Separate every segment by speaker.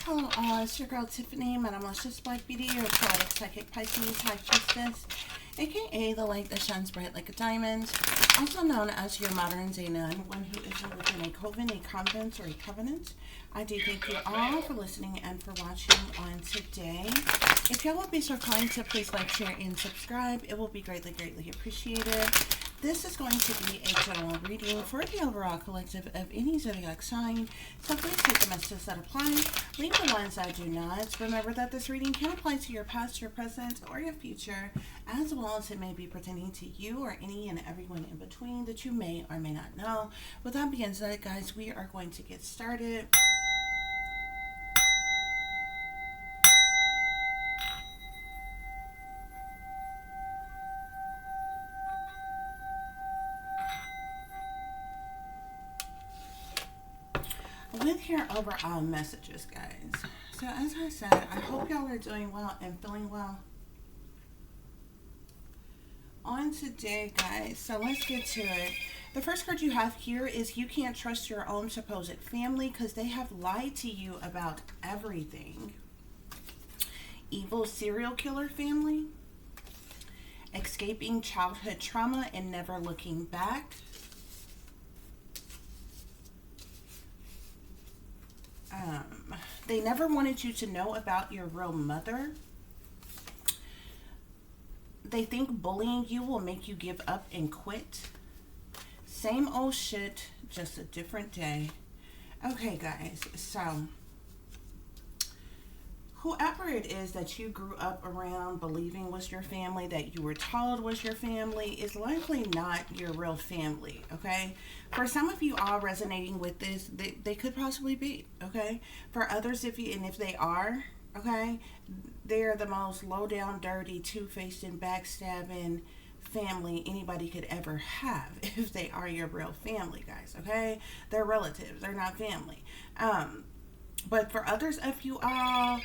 Speaker 1: Hello all, it's your girl Tiffany, Metamalicious Black Beauty, your poetic psychic Pisces, high priestess, aka the light that shines bright like a diamond, also known as your modern day nun, one who isn't within a coven, a convent, or a covenant. I do thank you all for listening and for watching on today. If y'all would be so kind to please like, share, and subscribe, it will be greatly, greatly appreciated. This is going to be a general reading for the overall collective of any zodiac sign, so please take the messages that apply, leave the ones that do not. Remember that this reading can apply to your past, your present, or your future, as well as it may be pertaining to you or any and everyone in between that you may or may not know. With that being said, guys, we are going to get started. With your overall messages, guys. So as I said, I hope y'all are doing well and feeling well on today, guys. So let's get to it. The first card you have here is you can't trust your own supposed family because they have lied to you about everything. Evil serial killer family. Escaping childhood trauma and never looking back. They never wanted you to know about your real mother. They think bullying you will make you give up and quit. Same old shit, just a different day. Okay, guys, so whoever it is that you grew up around believing was your family, that you were told was your family, is likely not your real family, okay? For some of you all resonating with this, they could possibly be, okay? For others, if they are, okay, they're the most low down, dirty, two-faced, and backstabbing family anybody could ever have if they are your real family, guys, okay? They're relatives, they're not family. But for others of you all,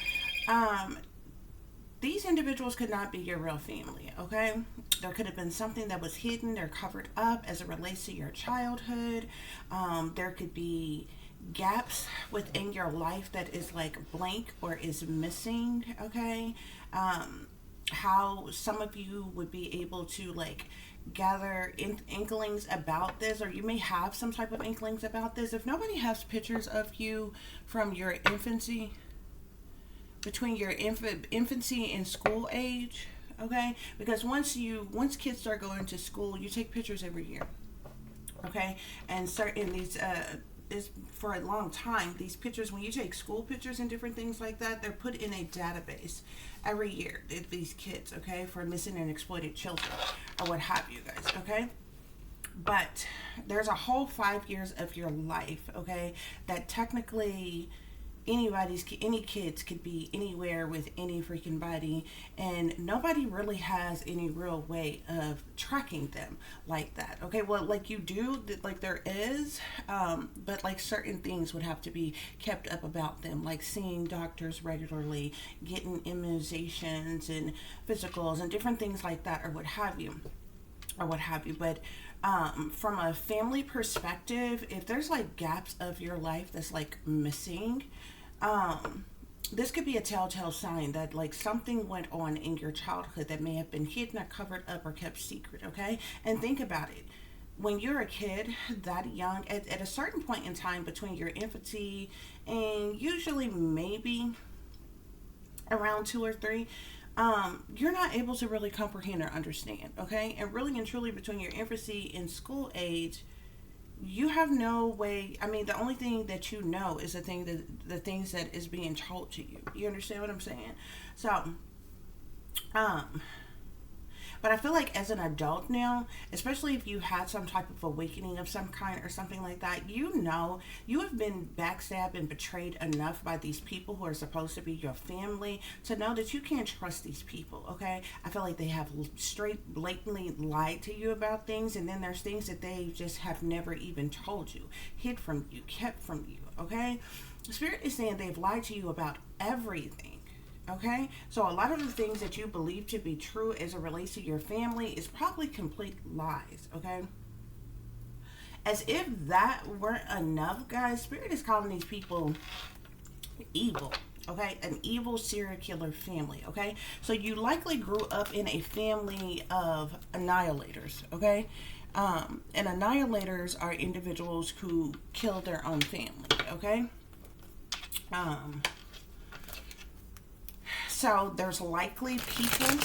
Speaker 1: these individuals could not be your real family, okay? There could have been something that was hidden or covered up as it relates to your childhood. There could be gaps within your life that is like blank or is missing, okay? How some of you would be able to like gather inklings about this, or you may have some type of inklings about this. If nobody has pictures of you from your infancy, between your infancy and school age, okay, because once kids start going to school, you take pictures every year, okay, and certain these is for a long time, these pictures, when you take school pictures and different things like that, they're put in a database every year, these kids, okay, for missing and exploited children or what have you, guys, okay? But there's a whole 5 years of your life, okay, that technically any kids could be anywhere with any freaking body, and nobody really has any real way of tracking them like that, okay? Well, like you do, like there is, but like certain things would have to be kept up about them, like seeing doctors regularly, getting immunizations and physicals and different things like that, or what have you. But from a family perspective, if there's like gaps of your life that's like missing, this could be a telltale sign that like something went on in your childhood that may have been hidden or covered up or kept secret, okay? And think about it. When you're a kid that young, at a certain point in time between your infancy and usually maybe around 2 or 3, you're not able to really comprehend or understand, okay? And really and truly between your infancy and school age, you have no way. I mean, the only thing that you know is the things that is being told to you. You understand what I'm saying? So, but I feel like as an adult now, especially if you had some type of awakening of some kind or something like that, you know, you have been backstabbed and betrayed enough by these people who are supposed to be your family to know that you can't trust these people, okay? I feel like they have straight, blatantly lied to you about things, and then there's things that they just have never even told you, hid from you, kept from you, okay? Spirit is saying they've lied to you about everything. Okay, so a lot of the things that you believe to be true as it relates to your family is probably complete lies, okay? As if that weren't enough, guys, Spirit is calling these people evil, Okay, an evil serial killer family. Okay, so you likely grew up in a family of annihilators. Okay, and annihilators are individuals who kill their own family. Okay, um, so there's likely people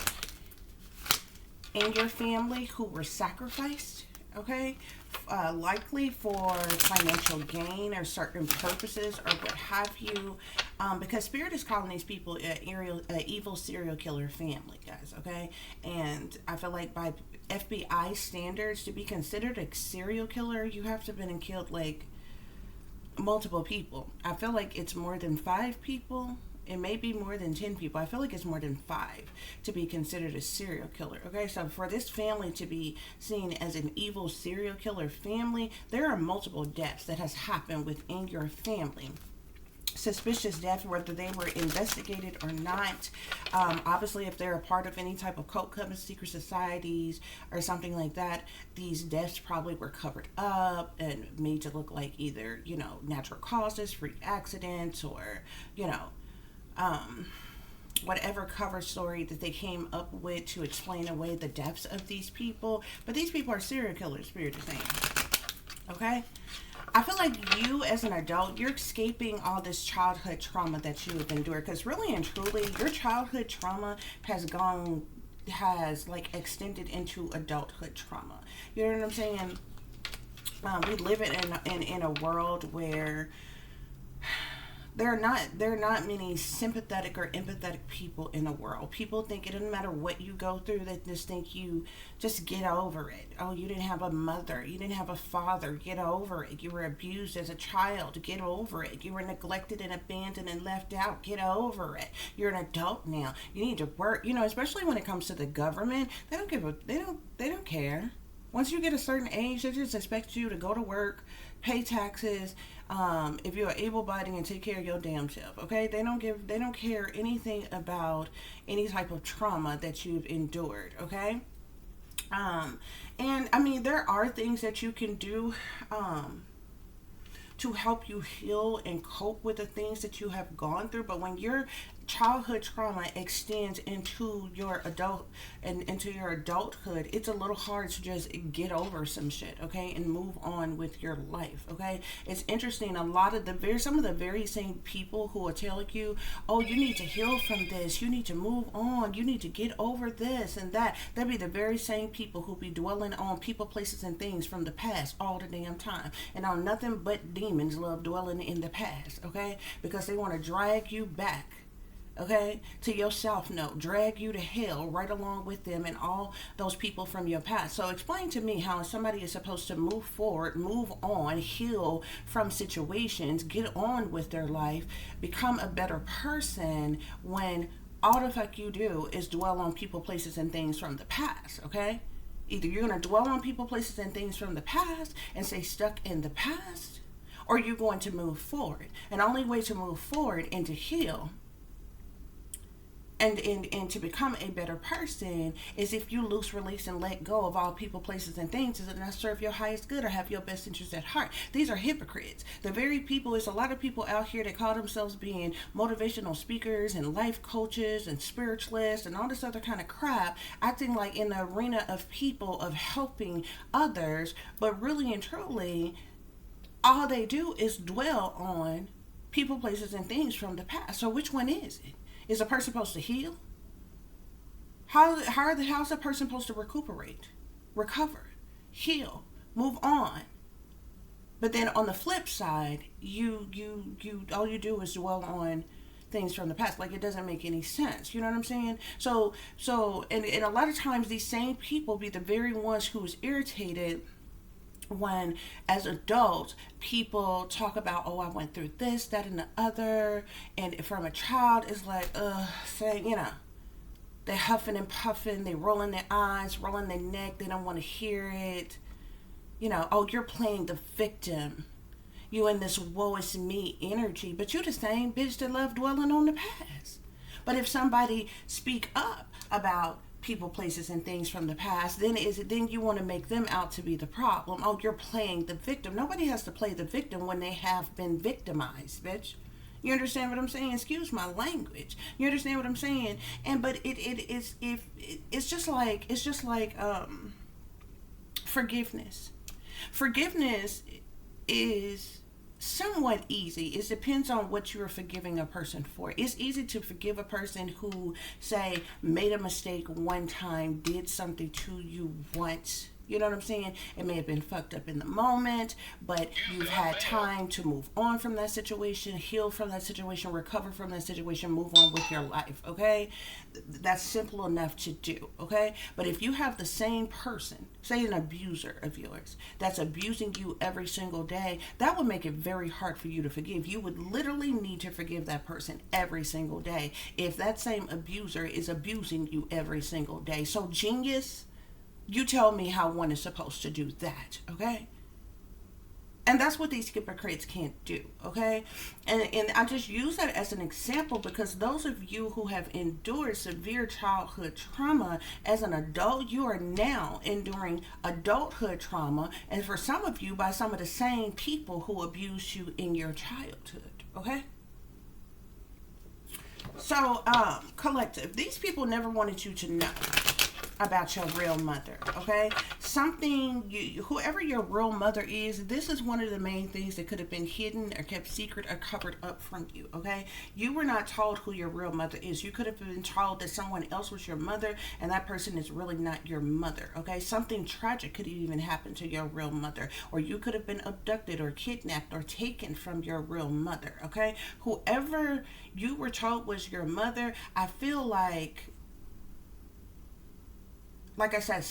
Speaker 1: in your family who were sacrificed. Okay, likely for financial gain or certain purposes or what have you, because spirit is calling these people a evil serial killer family, guys. Okay, and I feel like by FBI standards, to be considered a serial killer, you have to have been and killed like multiple people. I feel like it's more than 5 people. It may be more than 10 people. I feel like it's more than 5 to be considered a serial killer. Okay, so for this family to be seen as an evil serial killer family, there are multiple deaths that has happened within your family. Suspicious deaths, whether they were investigated or not. Obviously, if they're a part of any type of cult clubs, secret societies, or something like that, these deaths probably were covered up and made to look like either, natural causes, freak accidents, or, whatever cover story that they came up with to explain away the deaths of these people. But these people are serial killers, Spirit is saying. Okay? I feel like you as an adult, you're escaping all this childhood trauma that you have endured. Because really and truly, your childhood trauma has like extended into adulthood trauma. You know what I'm saying? We live in a world where there are not many sympathetic or empathetic people in the world. People think it doesn't matter what you go through, they just think you just get over it. Oh, you didn't have a mother, you didn't have a father, get over it. You were abused as a child, get over it. You were neglected and abandoned and left out, get over it. You're an adult now. You need to work. Especially when it comes to the government, they don't care. Once you get a certain age, they just expect you to go to work, pay taxes, if you're able-bodied, and take care of your damn self. Okay, they don't care anything about any type of trauma that you've endured. Okay, and I mean, there are things that you can do to help you heal and cope with the things that you have gone through. But when your childhood trauma extends into your adulthood, it's a little hard to just get over some shit, okay, and move on with your life. Okay, it's interesting. Some of the very same people who will tell you, oh, you need to heal from this, you need to move on, you need to get over this and that, they'll be the very same people who be dwelling on people, places, and things from the past all the damn time. And on nothing but demons love dwelling in the past, okay, because they want to drag you back, okay, to your self note, drag you to hell right along with them and all those people from your past. So explain to me how somebody is supposed to move forward, move on, heal from situations, get on with their life, become a better person, when all the fuck you do is dwell on people, places, and things from the past. Okay, either you're going to dwell on people, places, and things from the past and stay stuck in the past, or you're going to move forward. And the only way to move forward and to heal and to become a better person is if you loose, release, and let go of all people, places, and things that not serve your highest good or have your best interest at heart. These are hypocrites. The very people, there's a lot of people out here that call themselves being motivational speakers and life coaches and spiritualists and all this other kind of crap, acting like in the arena of people, of helping others, but really and truly, all they do is dwell on people, places, and things from the past. So which one is it? Is a person supposed to heal? How's a person supposed to recuperate, recover, heal, move on? But then on the flip side, you all you do is dwell on things from the past. Like, it doesn't make any sense. You know what I'm saying? So and a lot of times these same people be the very ones who's irritated when, as adults, people talk about, oh, I went through this, that, and the other, and from a child, it's like, saying, they're huffing and puffing, they rolling their eyes, rolling their neck, they don't want to hear it, oh, you're playing the victim, you in this woe is me energy, but you're the same bitch that love dwelling on the past. But if somebody speak up about people, places, and things from the past, then you want to make them out to be the problem. Oh, you're playing the victim. Nobody has to play the victim when they have been victimized, bitch. You understand what I'm saying? Excuse my language. You understand what I'm saying? And but it is if it's just like forgiveness. Forgiveness is somewhat easy. It depends on what you are forgiving a person for. It's easy to forgive a person who, say, made a mistake one time, did something to you once. You know what I'm saying? It may have been fucked up in the moment, but you've had time to move on from that situation, heal from that situation, recover from that situation, move on with your life, okay? That's simple enough to do, okay? But if you have the same person, say an abuser of yours, that's abusing you every single day, that would make it very hard for you to forgive. You would literally need to forgive that person every single day if that same abuser is abusing you every single day. So, genius, you tell me how one is supposed to do that, okay? And that's what these hypocrites can't do, okay? And I just use that as an example because those of you who have endured severe childhood trauma as an adult, you are now enduring adulthood trauma. And for some of you, by some of the same people who abused you in your childhood, okay? So, collective, these people never wanted you to know about your real mother, okay? Whoever your real mother is, this is one of the main things that could have been hidden or kept secret or covered up from you, okay? You were not told who your real mother is. You could have been told that someone else was your mother, and that person is really not your mother, okay? Something tragic could even happen to your real mother, or you could have been abducted or kidnapped or taken from your real mother, okay? Whoever you were told was your mother, I feel like I said,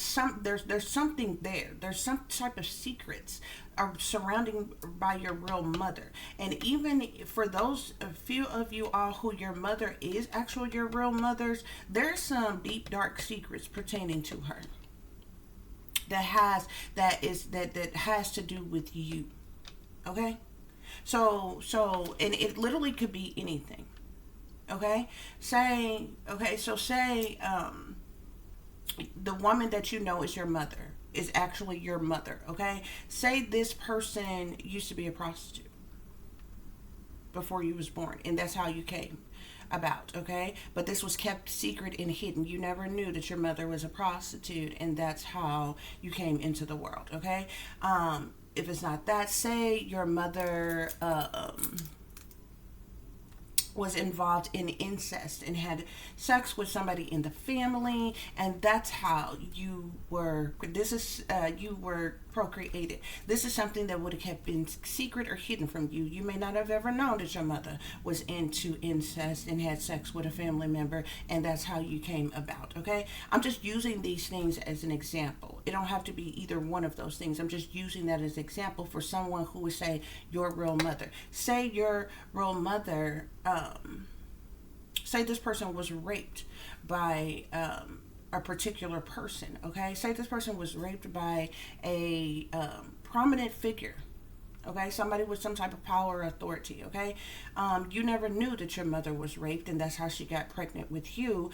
Speaker 1: there's something there. There's some type of secrets are surrounding by your real mother. And even for those few of you all who your mother is actually your real mother's, there's some deep dark secrets pertaining to her that has to do with you. Okay? So and it literally could be anything. Okay? Say the woman that you know is your mother is actually your mother, okay? Say this person used to be a prostitute before you was born, and that's how you came about, okay? But this was kept secret and hidden. You never knew that your mother was a prostitute, and that's how you came into the world, okay? If it's not that, say your mother was involved in incest and had sex with somebody in the family, and that's how you were procreated. This is something that would have kept been secret or hidden from you. You may not have ever known that your mother was into incest and had sex with a family member, and that's how you came about, okay? I'm just using these things as an example. It don't have to be either one of those things. I'm just using that as an example for someone who would say your real mother. Say your real mother, say this person was raped by a particular person, okay? Say this person was raped by a prominent figure, okay? Somebody with some type of power or authority, okay? You never knew that your mother was raped, and that's how she got pregnant with you.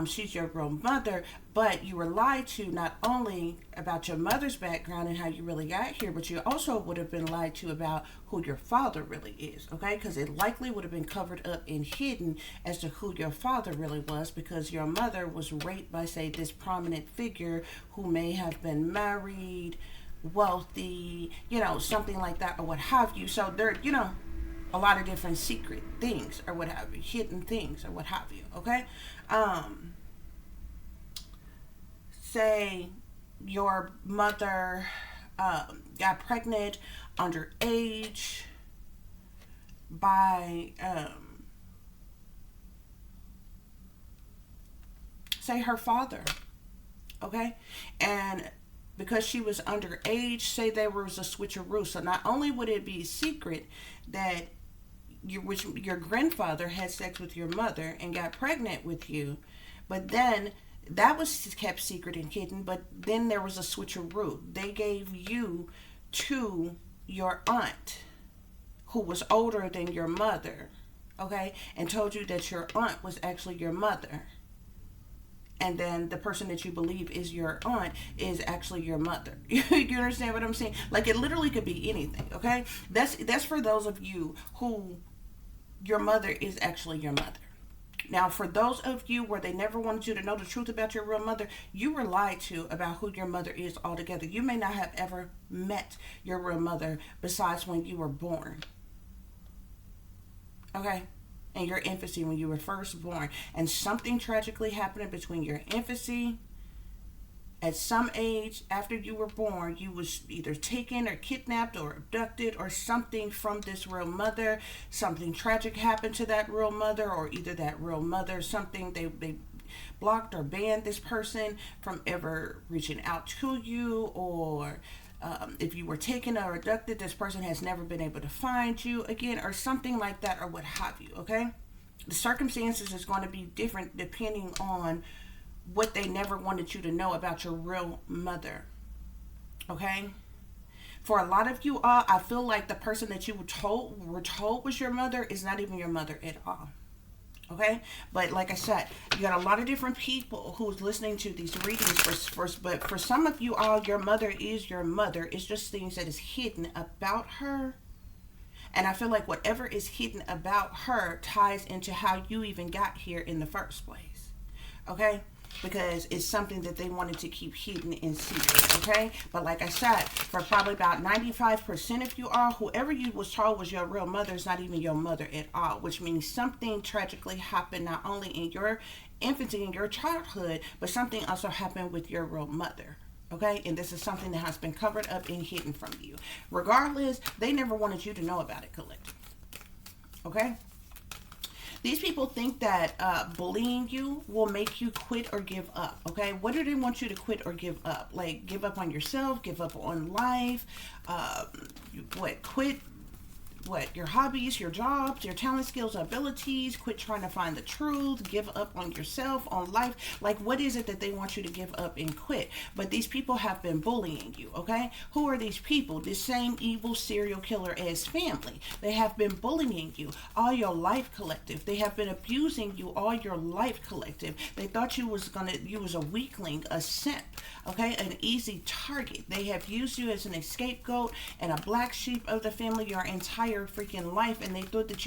Speaker 1: She's your real mother, but you were lied to not only about your mother's background and how you really got here, but you also would have been lied to about who your father really is, okay? Because it likely would have been covered up and hidden as to who your father really was, because your mother was raped by, say, this prominent figure who may have been married, wealthy, something like that, or what have you. So there, a lot of different secret things or what have you, hidden things or what have you, okay? Say your mother got pregnant underage by say her father, okay? And because she was underage, say there was a switcheroo. So not only would it be a secret that your grandfather had sex with your mother and got pregnant with you, but then that was kept secret and hidden, but then there was a switcheroo. They gave you to your aunt who was older than your mother, okay, and told you that your aunt was actually your mother. And then the person that you believe is your aunt is actually your mother. You understand what I'm saying? Like, it literally could be anything, okay? That's for those of you who your mother is actually your mother. Now, for those of you where they never wanted you to know the truth about your real mother, you were lied to about who your mother is altogether. You may not have ever met your real mother besides when you were born. Okay? In your infancy, when you were first born. And something tragically happened between your infancy. At some age after you were born, you was either taken or kidnapped or abducted or something from this real mother. Something tragic happened to that real mother, or either that real mother, something they blocked or banned this person from ever reaching out to you, or if you were taken or abducted, this person has never been able to find you again, or something like that, or what have you, okay? The circumstances is going to be different depending on what they never wanted you to know about your real mother. Okay, for a lot of you all, I feel like the person that you were told was your mother is not even your mother at all. Okay, but like I said, you got a lot of different people who's listening to these readings but for some of you all, your mother is your mother. It's just things that is hidden about her. And I feel like whatever is hidden about her ties into how you even got here in the first place. Okay, because it's something that they wanted to keep hidden in secret, okay? But like I said, for probably about 95% of you all, whoever you was told was your real mother is not even your mother at all, which means something tragically happened not only in your infancy, in your childhood, but something also happened with your real mother. Okay, and this is something that has been covered up and hidden from you. Regardless, they never wanted you to know about it, collective. Okay? These people think that bullying you will make you quit or give up, okay? What do they want you to quit or give up? Like, give up on yourself, give up on life, quit your hobbies, your jobs, your talent, skills, abilities, quit trying to find the truth, give up on yourself, on life. Like, what is it that they want you to give up and quit? But these people have been bullying you, okay? Who are these people? This same evil serial killer as family. They have been bullying you all your life, collective. They have been abusing you all your life, collective. They thought you was a weakling, a simp, okay? An easy target. They have used you as an scapegoat and a black sheep of the family your entire freaking life, and they thought that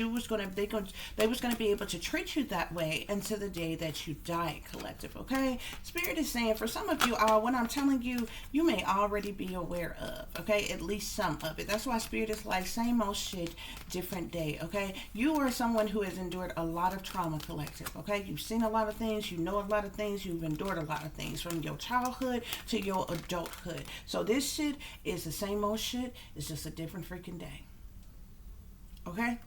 Speaker 1: they was gonna be able to treat you that way until the day that you die, collective. Okay, Spirit is saying for some of you all, what I'm telling you, you may already be aware of, okay, at least some of it. That's why Spirit is like, same old shit, different day. Okay, you are someone who has endured a lot of trauma, collective. Okay, you've seen a lot of things, you know a lot of things, you've endured a lot of things from your childhood to your adulthood. So this shit is the same old shit, it's just a different freaking day. Okay,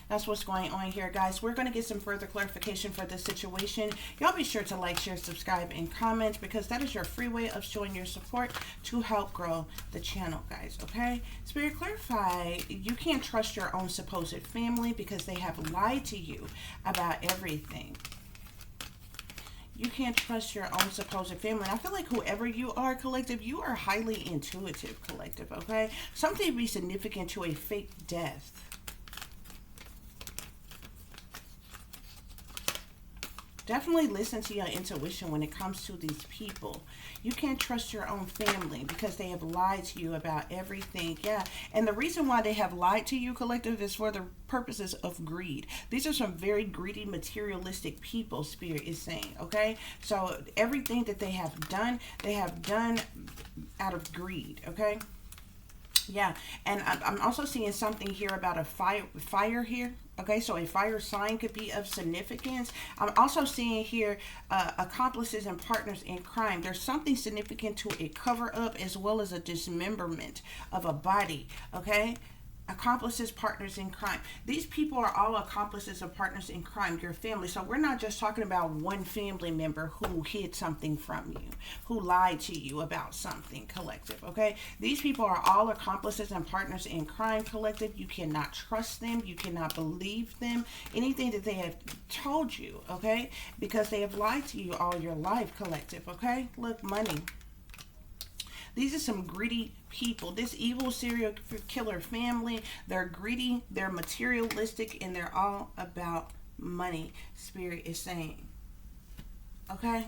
Speaker 1: that's what's going on here, guys. We're going to get some further clarification for this situation. Y'all be sure to like, share, subscribe, and comment, because that is your free way of showing your support to help grow the channel, guys. Okay, Spirit, clarify, you can't trust your own supposed family because they have lied to you about everything. You can't trust your own supposed family. And I feel like whoever you are, collective, you are highly intuitive, collective, okay? Something be significant to a fake death. Definitely listen to your intuition when it comes to these people. You can't trust your own family because they have lied to you about everything. Yeah, and the reason why they have lied to you, collective, is for the purposes of greed. These are some very greedy, materialistic people, Spirit is saying, okay? So everything that they have done out of greed, okay? Yeah, and I'm also seeing something here about a fire here. Okay, so a fire sign could be of significance. I'm also seeing here accomplices and partners in crime. There's something significant to a cover-up as well as a dismemberment of a body, okay? Accomplices, partners in crime. These people are all accomplices and partners in crime, your family. So we're not just talking about one family member who hid something from you, who lied to you about something, collective, okay? These people are all accomplices and partners in crime, collective. You cannot trust them. You cannot believe them. Anything that they have told you, okay? Because they have lied to you all your life, collective, okay? Look, money. These are some greedy people. This evil serial killer family, they're greedy, they're materialistic, and they're all about money, Spirit is saying. Okay?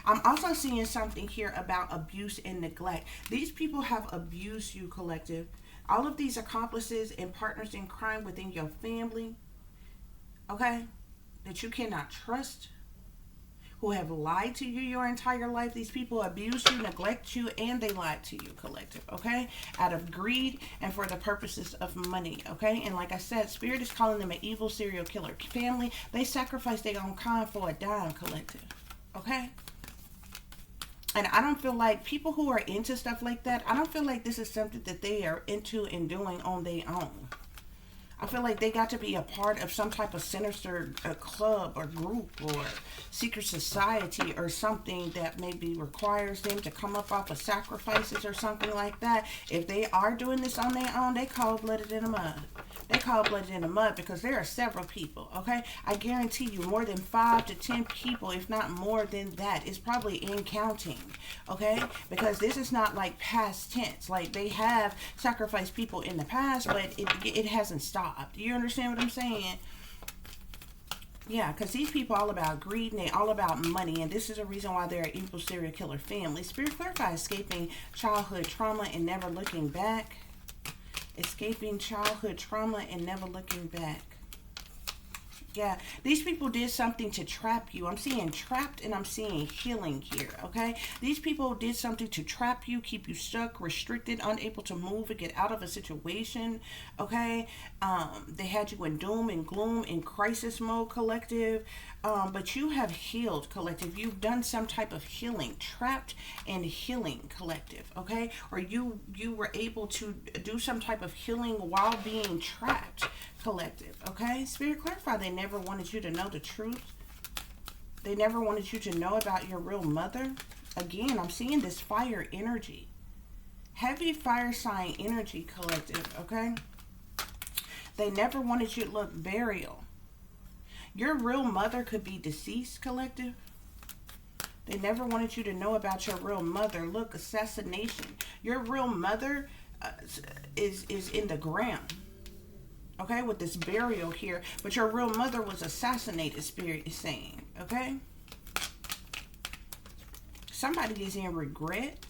Speaker 1: I'm also seeing something here about abuse and neglect. These people have abused you, collective. All of these accomplices and partners in crime within your family, okay, that you cannot trust, who have lied to you your entire life. These people abuse you, neglect you, and they lied to you, collective, okay? Out of greed and for the purposes of money, okay? And like I said, Spirit is calling them an evil serial killer family. They sacrifice their own kind for a dime, collective, okay? And I don't feel like people who are into stuff like that, I don't feel like this is something that they are into and doing on their own. I feel like they got to be a part of some type of sinister club or group or secret society or something that maybe requires them to come up off of sacrifices or something like that. If they are doing this on their own, they cold-blooded in the mud. They cold-blooded in the mud because there are several people, okay? I guarantee you more than 5 to 10 people, if not more than that. It's probably in counting, okay? Because this is not like past tense. Like, they have sacrificed people in the past, but it hasn't stopped. Do you understand what I'm saying? Yeah, because these people are all about greed and they're all about money. And this is a reason why they're an evil serial killer family. Spirit clarify escaping childhood trauma and never looking back. Escaping childhood trauma and never looking back. Yeah, these people did something to trap you. I'm seeing trapped and I'm seeing healing here, okay? These people did something to trap you, keep you stuck, restricted, unable to move and get out of a situation, okay? They had you in doom and gloom, in crisis mode, collective. But you have healed, collective. You've done some type of healing, trapped and healing, collective, okay? Or you were able to do some type of healing while being trapped, collective, okay? Spirit clarify, they never wanted you to know the truth. They never wanted you to know about your real mother. Again, I'm seeing this fire energy. Heavy fire sign energy, collective, okay? They never wanted you to look burial. Your real mother could be deceased, collective. They never wanted you to know about your real mother. Look, assassination. Your real mother is in the ground. Okay, with this burial here. But your real mother was assassinated, Spirit is saying. Okay? Somebody is in regret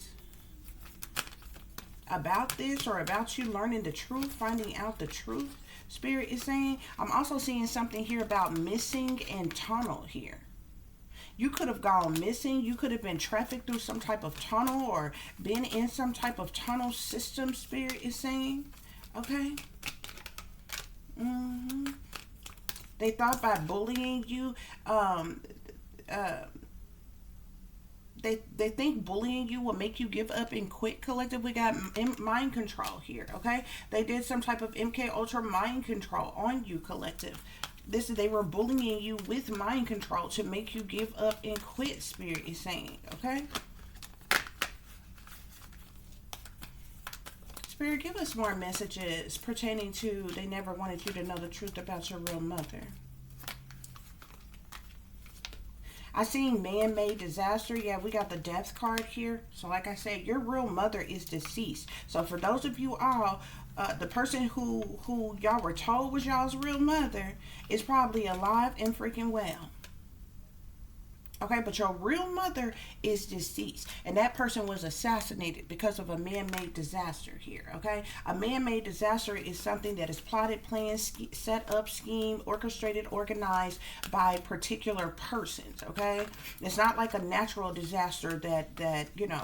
Speaker 1: about this or about you learning the truth, finding out the truth. Spirit is saying. I'm also seeing something here about missing and tunnel here. You could have gone missing. You could have been trafficked through some type of tunnel or been in some type of tunnel system, Spirit is saying. Okay? They thought by bullying you, they think bullying you will make you give up and quit, collective. We got mind control here, okay? They did some type of MK Ultra mind control on you, collective. They were bullying you with mind control to make you give up and quit, Spirit is saying, okay? Spirit, give us more messages pertaining to they never wanted you to know the truth about your real mother. I seen man-made disaster. Yeah, we got the death card here. So like I said, your real mother is deceased. So for those of you all, the person who y'all were told was y'all's real mother is probably alive and freaking well. Okay, but your real mother is deceased. And that person was assassinated because of a man-made disaster here, okay? A man-made disaster is something that is plotted, planned, set up, schemed, orchestrated, organized by particular persons, okay? It's not like a natural disaster that you know,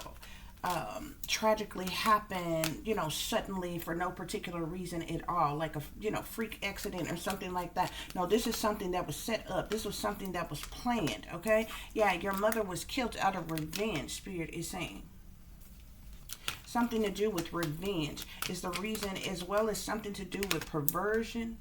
Speaker 1: tragically happen, you know, suddenly for no particular reason at all, like a, you know, freak accident or something like that. No, this is something that was set up. This was something that was planned, okay? Yeah, your mother was killed out of revenge, Spirit is saying. Something to do with revenge is the reason, as well as something to do with perversion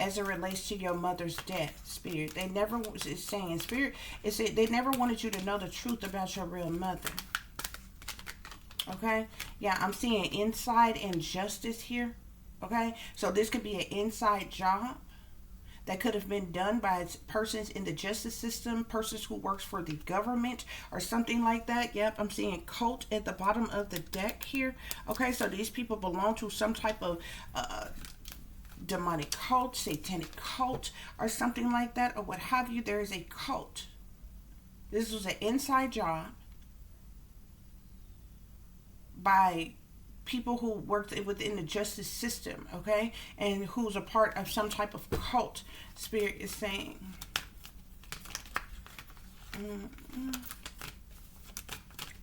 Speaker 1: as it relates to your mother's death, Spirit. They never, it's saying, Spirit, they never wanted you to know the truth about your real mother. Okay? Yeah, I'm seeing inside injustice here. Okay? So this could be an inside job that could have been done by persons in the justice system, persons who works for the government or something like that. Yep, I'm seeing cult at the bottom of the deck here. Okay, so these people belong to some type of demonic cult, satanic cult, or something like that, or what have you. There is a cult. This was an inside job by people who worked within the justice system, okay? And who's a part of some type of cult, Spirit is saying.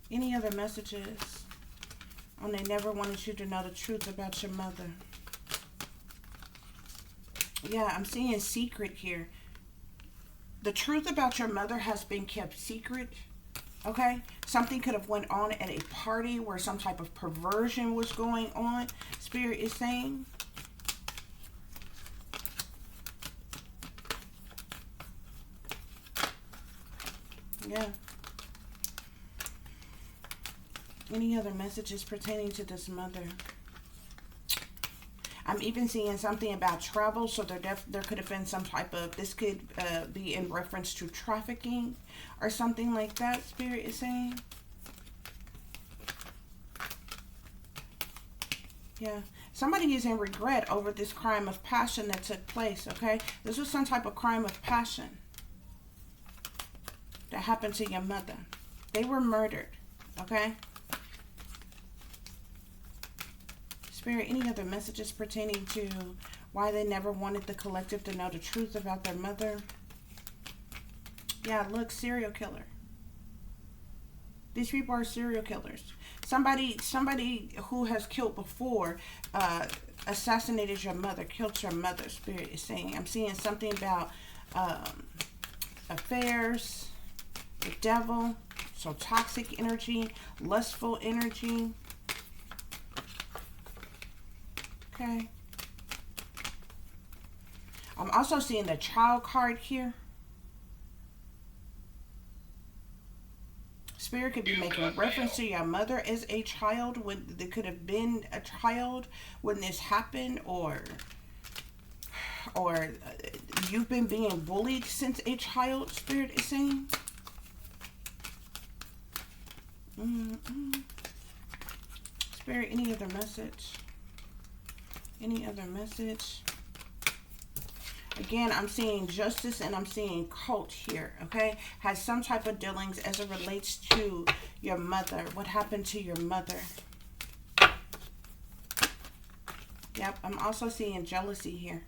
Speaker 1: Any other messages? Oh, they never wanted you to know the truth about your mother. Yeah, I'm seeing secret here. The truth about your mother has been kept secret. Okay? Something could have went on at a party where some type of perversion was going on. Spirit is saying. Yeah. Any other messages pertaining to this mother? I'm even seeing something about travel, so there could have been some type of, this could be in reference to trafficking or something like that, Spirit is saying. Yeah. Somebody is in regret over this crime of passion that took place, okay? This was some type of crime of passion that happened to your mother. They were murdered, okay? Spirit, any other messages pertaining to why they never wanted the collective to know the truth about their mother? Yeah, look, serial killer. These people are serial killers. Somebody who has killed before, assassinated your mother, killed your mother, Spirit is saying. I'm seeing something about affairs, the devil, so toxic energy, lustful energy. Okay. I'm also seeing the child card here. Spirit could be making reference to your mother as a child when there could have been a child when this happened, or you've been being bullied since a child, Spirit is saying. Spirit, any other message? Any other message? Again, I'm seeing justice and I'm seeing cult here, okay? Has some type of dealings as it relates to your mother. What happened to your mother? Yep, I'm also seeing jealousy here.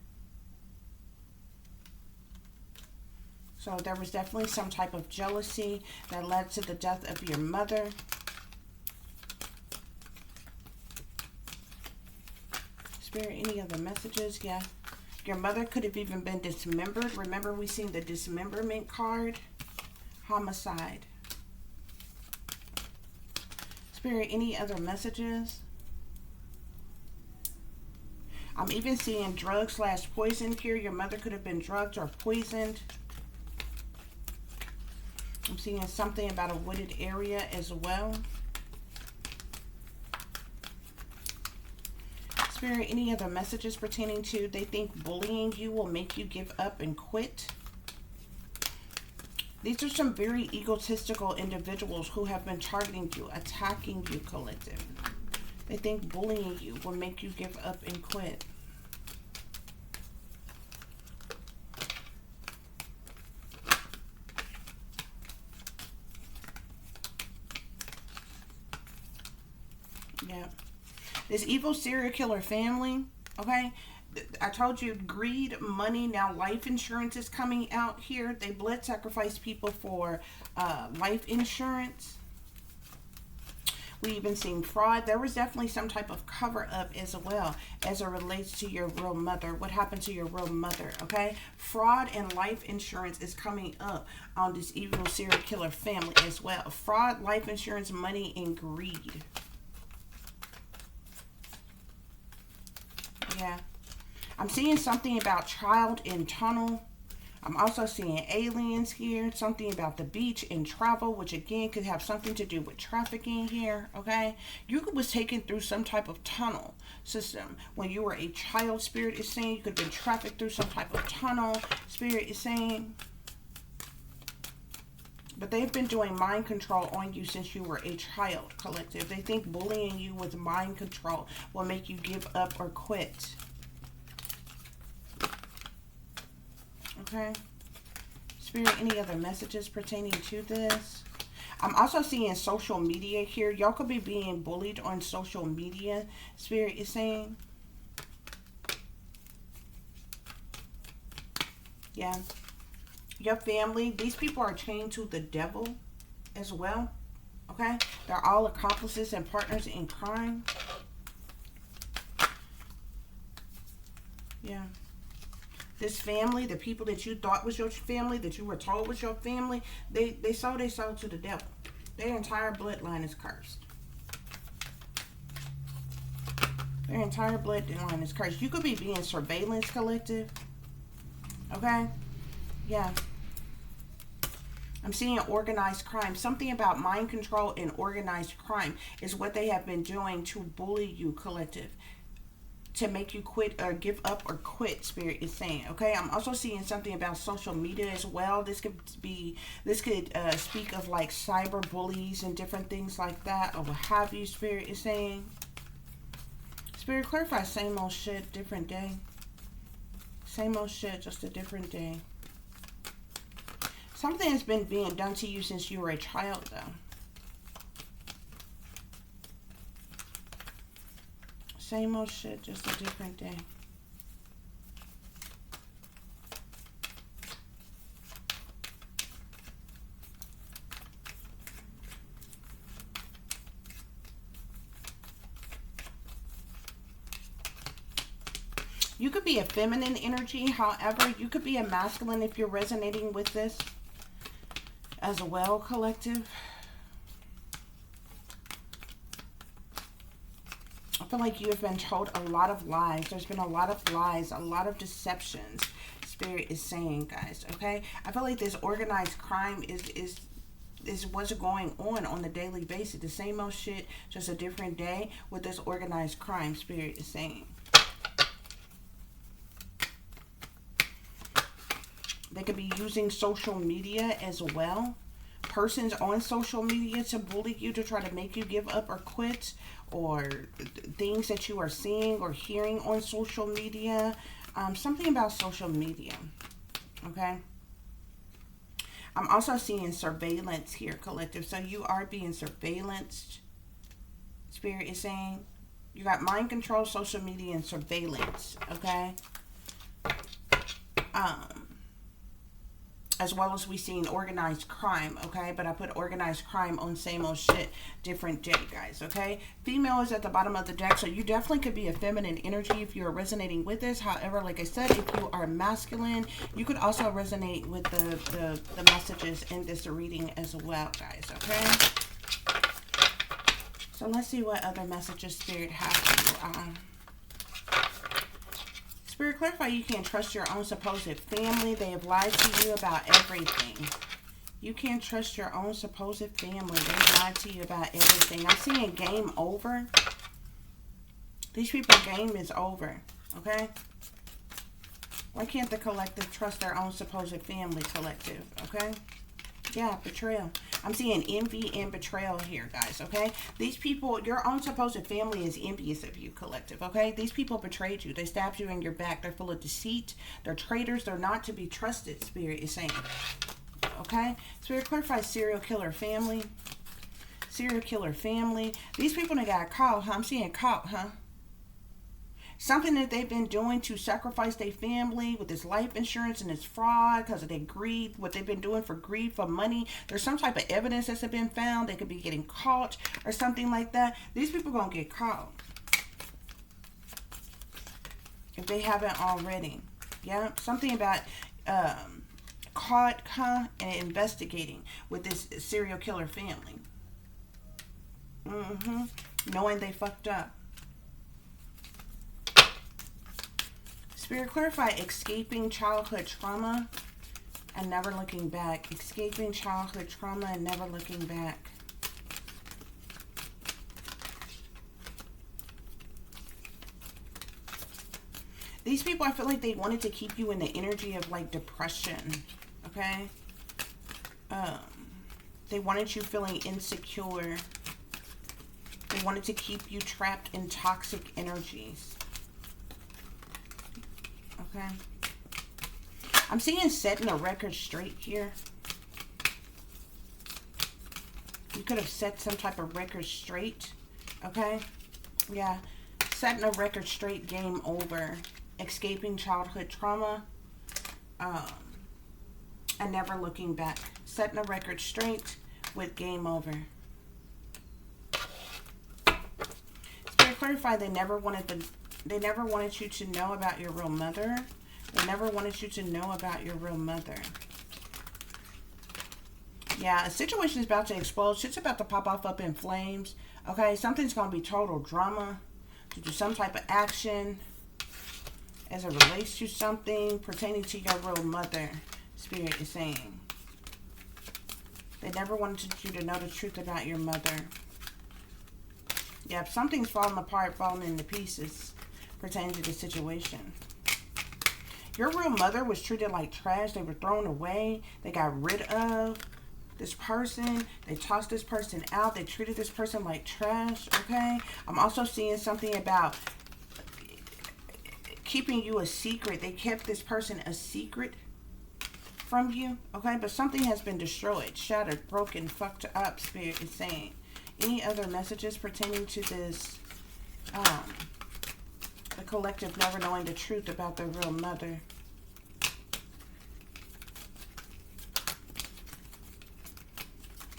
Speaker 1: So there was definitely some type of jealousy that led to the death of your mother. Spirit, any other messages? Yeah. Your mother could have even been dismembered. Remember, we seen the dismemberment card. Homicide. Spirit, any other messages? I'm even seeing drug/poison here. Your mother could have been drugged or poisoned. I'm seeing something about a wooded area as well. Spirit, any other messages pertaining to they think bullying you will make you give up and quit? These are some very egotistical individuals who have been targeting you, attacking you, collective. They think bullying you will make you give up and quit. Yeah. This evil serial killer family, okay? I told you, greed, money, now life insurance is coming out here. They blood sacrifice people for life insurance. We even seen fraud. There was definitely some type of cover-up as well as it relates to your real mother. What happened to your real mother, okay? Fraud and life insurance is coming up on this evil serial killer family as well. Fraud, life insurance, money, and greed. Yeah. I'm seeing something about child in tunnel. I'm also seeing aliens here. Something about the beach and travel, which again could have something to do with trafficking here, okay? You was taken through some type of tunnel system. When you were a child, Spirit is saying you could have been trafficked through some type of tunnel, Spirit is saying. But they've been doing mind control on you since you were a child, collective. They think bullying you with mind control will make you give up or quit. Okay. Spirit, any other messages pertaining to this? I'm also seeing social media here. Y'all could be being bullied on social media, Spirit is saying. Yeah. Your family, these people are chained to the devil as well. Okay? They're all accomplices and partners in crime. Yeah. This family, the people that you thought was your family, that you were told was your family, they sold their soul to the devil. Their entire bloodline is cursed. Their entire bloodline is cursed. You could be being surveillance, collective. Okay? Yeah. I'm seeing organized crime. Something about mind control and organized crime is what they have been doing to bully you, collective. To make you quit or give up or quit, Spirit is saying. Okay? I'm also seeing something about social media as well. This could speak of like cyber bullies and different things like that, or what have you, Spirit is saying. Spirit, clarify, same old shit, different day. Same old shit, just a different day. Something has been being done to you since you were a child, though. Same old shit, just a different day. You could be a feminine energy. However, you could be a masculine if you're resonating with this as well, collective. I feel like you have been told a lot of lies. There's been a lot of lies, a lot of deceptions, Spirit is saying, guys, okay? I feel like this organized crime is what's going on the daily basis. The same old shit, just a different day with this organized crime, Spirit is saying. They could be using social media as well. Persons on social media to bully you, to try to make you give up or quit, or things that you are seeing or hearing on social media. Something about social media. Okay? I'm also seeing surveillance here, collective. So you are being surveillanced, Spirit is saying. You got mind control, social media, and surveillance. Okay? As well as we seen organized crime, okay? But I put organized crime on same old shit, different day, guys, okay? Female is at the bottom of the deck, so you definitely could be a feminine energy if you're resonating with this. However, like I said, if you are masculine, you could also resonate with the messages in this reading as well, guys, okay? So let's see what other messages Spirit has for you. Spirit, clarify, you can't trust your own supposed family. They have lied to you about everything. You can't trust your own supposed family. They lied to you about everything. I'm seeing game over. These people's game is over. Okay? Why can't the collective trust their own supposed family, collective? Okay? Yeah, betrayal. I'm seeing envy and betrayal here, guys, okay? These people, your own supposed family is envious of you, collective, okay? These people betrayed you. They stabbed you in your back. They're full of deceit. They're traitors. They're not to be trusted, Spirit is saying. Okay? Spirit, clarify serial killer family. Serial killer family. These people that got caught, huh? I'm seeing caught, huh? Something that they've been doing to sacrifice their family with this life insurance and this fraud because of their greed, what they've been doing for greed, for money. There's some type of evidence that's been found. They could be getting caught or something like that. These people are going to get caught if they haven't already. Yeah, something about caught, huh, and investigating with this serial killer family. Knowing they fucked up. Spirit, clarify escaping childhood trauma and never looking back. Escaping childhood trauma and never looking back. These people, I feel like they wanted to keep you in the energy of like depression. Okay? They wanted you feeling insecure. They wanted to keep you trapped in toxic energies. Okay. I'm seeing setting a record straight here. You could have set some type of record straight. Okay? Yeah. Setting a record straight, game over. Escaping childhood trauma. And never looking back. Setting a record straight with game over. Spirit clarify, they never wanted you to know about your real mother. They never wanted you to know about your real mother. Yeah, a situation is about to explode. Shit's about to pop off up in flames. Okay, something's going to be total drama. To do some type of action as it relates to something pertaining to your real mother. Spirit is saying. They never wanted you to know the truth about your mother. Yep, something's falling apart, falling into pieces pertaining to the situation. Your real mother was treated like trash. They were thrown away. They got rid of this person. They tossed this person out. They treated this person like trash, okay? I'm also seeing something about keeping you a secret. They kept this person a secret from you, okay? But something has been destroyed, shattered, broken, fucked up, Spirit is saying. Any other messages pertaining to this, the collective never knowing the truth about their real mother?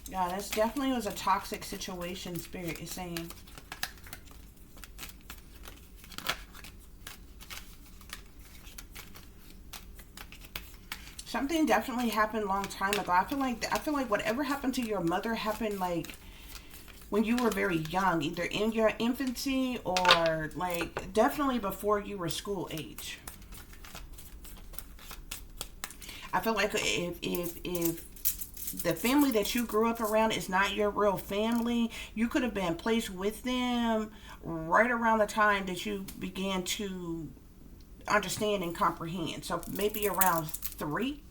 Speaker 1: Yeah, this definitely was a toxic situation, Spirit is saying. Something definitely happened a long time ago. I feel like whatever happened to your mother happened like when you were very young, either in your infancy or like definitely before you were school age. I feel like if the family that you grew up around is not your real family, you could have been placed with them right around the time that you began to understand and comprehend. So maybe around 3.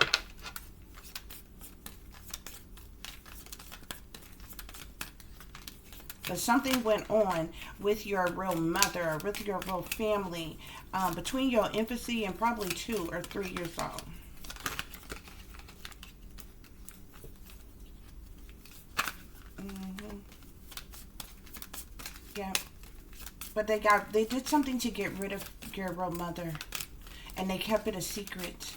Speaker 1: But something went on with your real mother or with your real family between your infancy and probably 2 or 3 years old. Yeah. But they did something to get rid of your real mother. And they kept it a secret.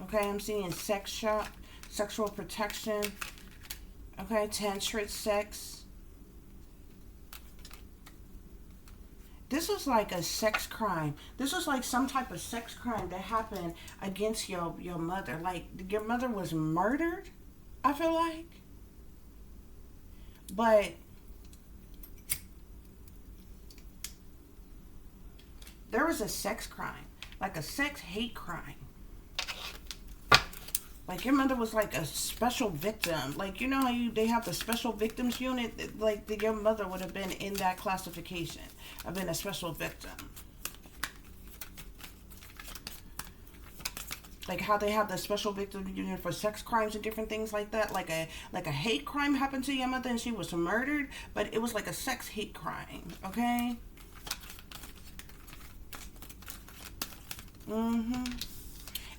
Speaker 1: Okay, I'm seeing sex shop, sexual protection. Okay, tantric sex. This was like a sex crime. This was like some type of sex crime that happened against your mother. Like, your mother was murdered, I feel like. But there was a sex crime. Like a sex hate crime. Like, your mother was like a special victim. Like, you know how they have the special victims unit? Like, your mother would have been in that classification of being a special victim. Like how they have the special victim unit for sex crimes and different things like that. Like a hate crime happened to your mother and she was murdered. But it was like a sex hate crime. Okay?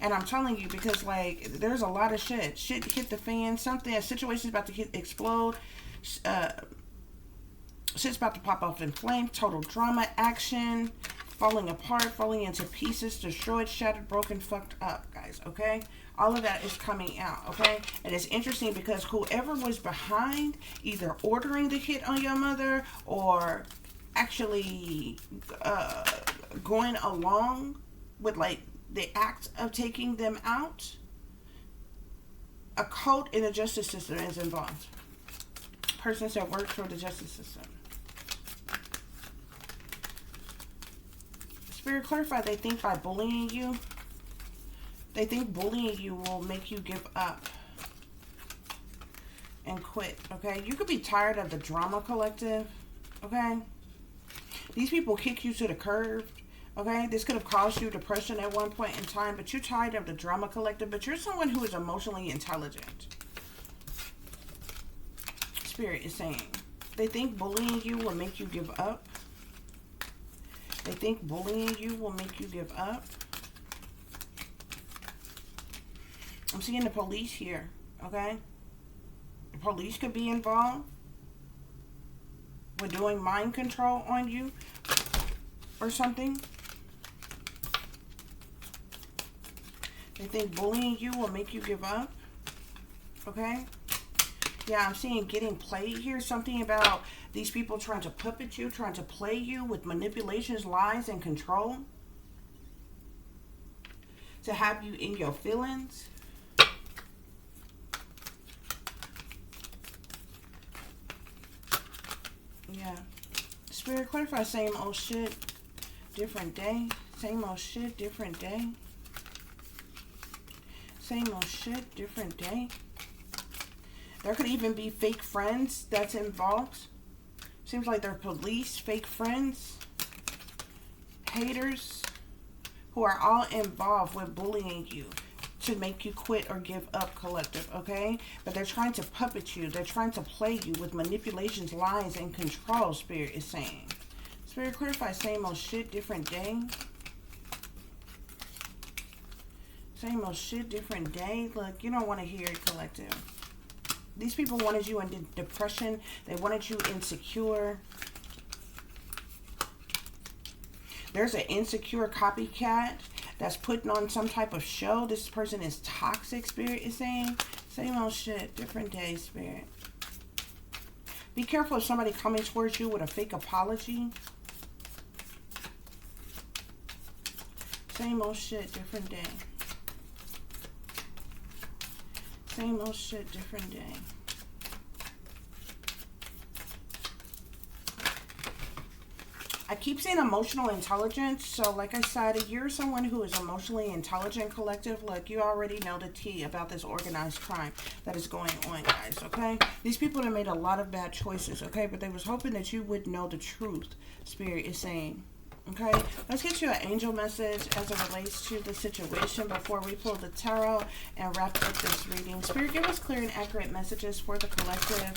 Speaker 1: And I'm telling you, because like there's a lot of shit hit the fan. A situation's about to explode. Shit's about to pop off in flames. Total drama, action, falling apart, falling into pieces, destroyed, shattered, broken, fucked up, guys. Okay, all of that is coming out. Okay, and it's interesting because whoever was behind either ordering the hit on your mother or actually going along with like the act of taking them out, a cult in the justice system is involved. Persons that work for the justice system. Spirit clarify, they think by bullying you, they think bullying you will make you give up and quit, okay? You could be tired of the drama collective, okay? These people kick you to the curb. Okay, this could have caused you depression at one point in time, but you're tired of the drama collective, but you're someone who is emotionally intelligent. Spirit is saying, they think bullying you will make you give up. They think bullying you will make you give up. I'm seeing the police here, okay? police could be involved with doing mind control on you or something. They think bullying you will make you give up. Okay? Yeah, I'm seeing getting played here. Something about these people trying to puppet you, trying to play you with manipulations, lies, and control. To have you in your feelings. Yeah. Spirit, clarify same old shit, different day. Same old shit, different day. Same old shit, different day. There could even be fake friends that's involved. Seems like they're police, fake friends, haters, who are all involved with bullying you to make you quit or give up, collective, okay? But they're trying to puppet you. They're trying to play you with manipulations, lies, and control, Spirit is saying. Spirit, clarify same old shit, different day. Same old shit, different day. Look, you don't want to hear it, collective. These people wanted you in depression. They wanted you insecure. There's an insecure copycat that's putting on some type of show. This person is toxic, Spirit is saying. Same old shit, different day, Spirit. Be careful of somebody coming towards you with a fake apology. Same old shit, different day. Same old shit, different day. I keep saying emotional intelligence. So like I said, if you're someone who is emotionally intelligent, collective, look, you already know the tea about this organized crime that is going on, guys, okay? These people have made a lot of bad choices, okay? But they was hoping that you would know the truth, Spirit is saying. Okay, let's get you an angel message as it relates to the situation before we pull the tarot and wrap up this reading. Spirit, give us clear and accurate messages for the collective.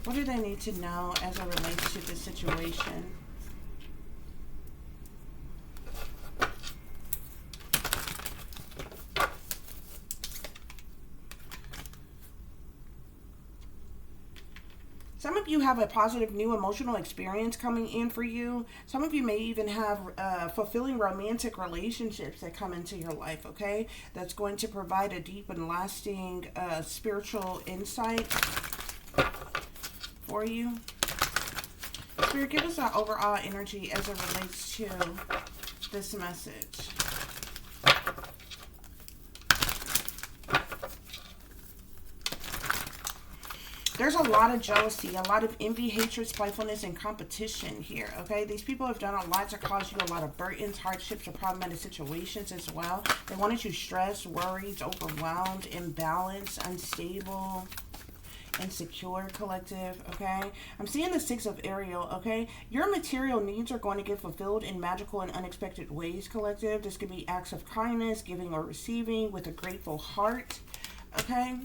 Speaker 1: What do they need to know as it relates to the situation? Some of you have a positive new emotional experience coming in for you. Some of you may even have fulfilling romantic relationships that come into your life, okay? That's going to provide a deep and lasting spiritual insight for you. Spirit, give us our overall energy as it relates to this message. There's a lot of jealousy, a lot of envy, hatred, spitefulness, and competition here, okay? These people have done a lot to cause you a lot of burdens, hardships, or problematic situations as well. They wanted you stressed, worried, overwhelmed, imbalanced, unstable, insecure, collective, okay? I'm seeing the Six of Ariel, okay? Your material needs are going to get fulfilled in magical and unexpected ways, collective. This could be acts of kindness, giving or receiving with a grateful heart, okay?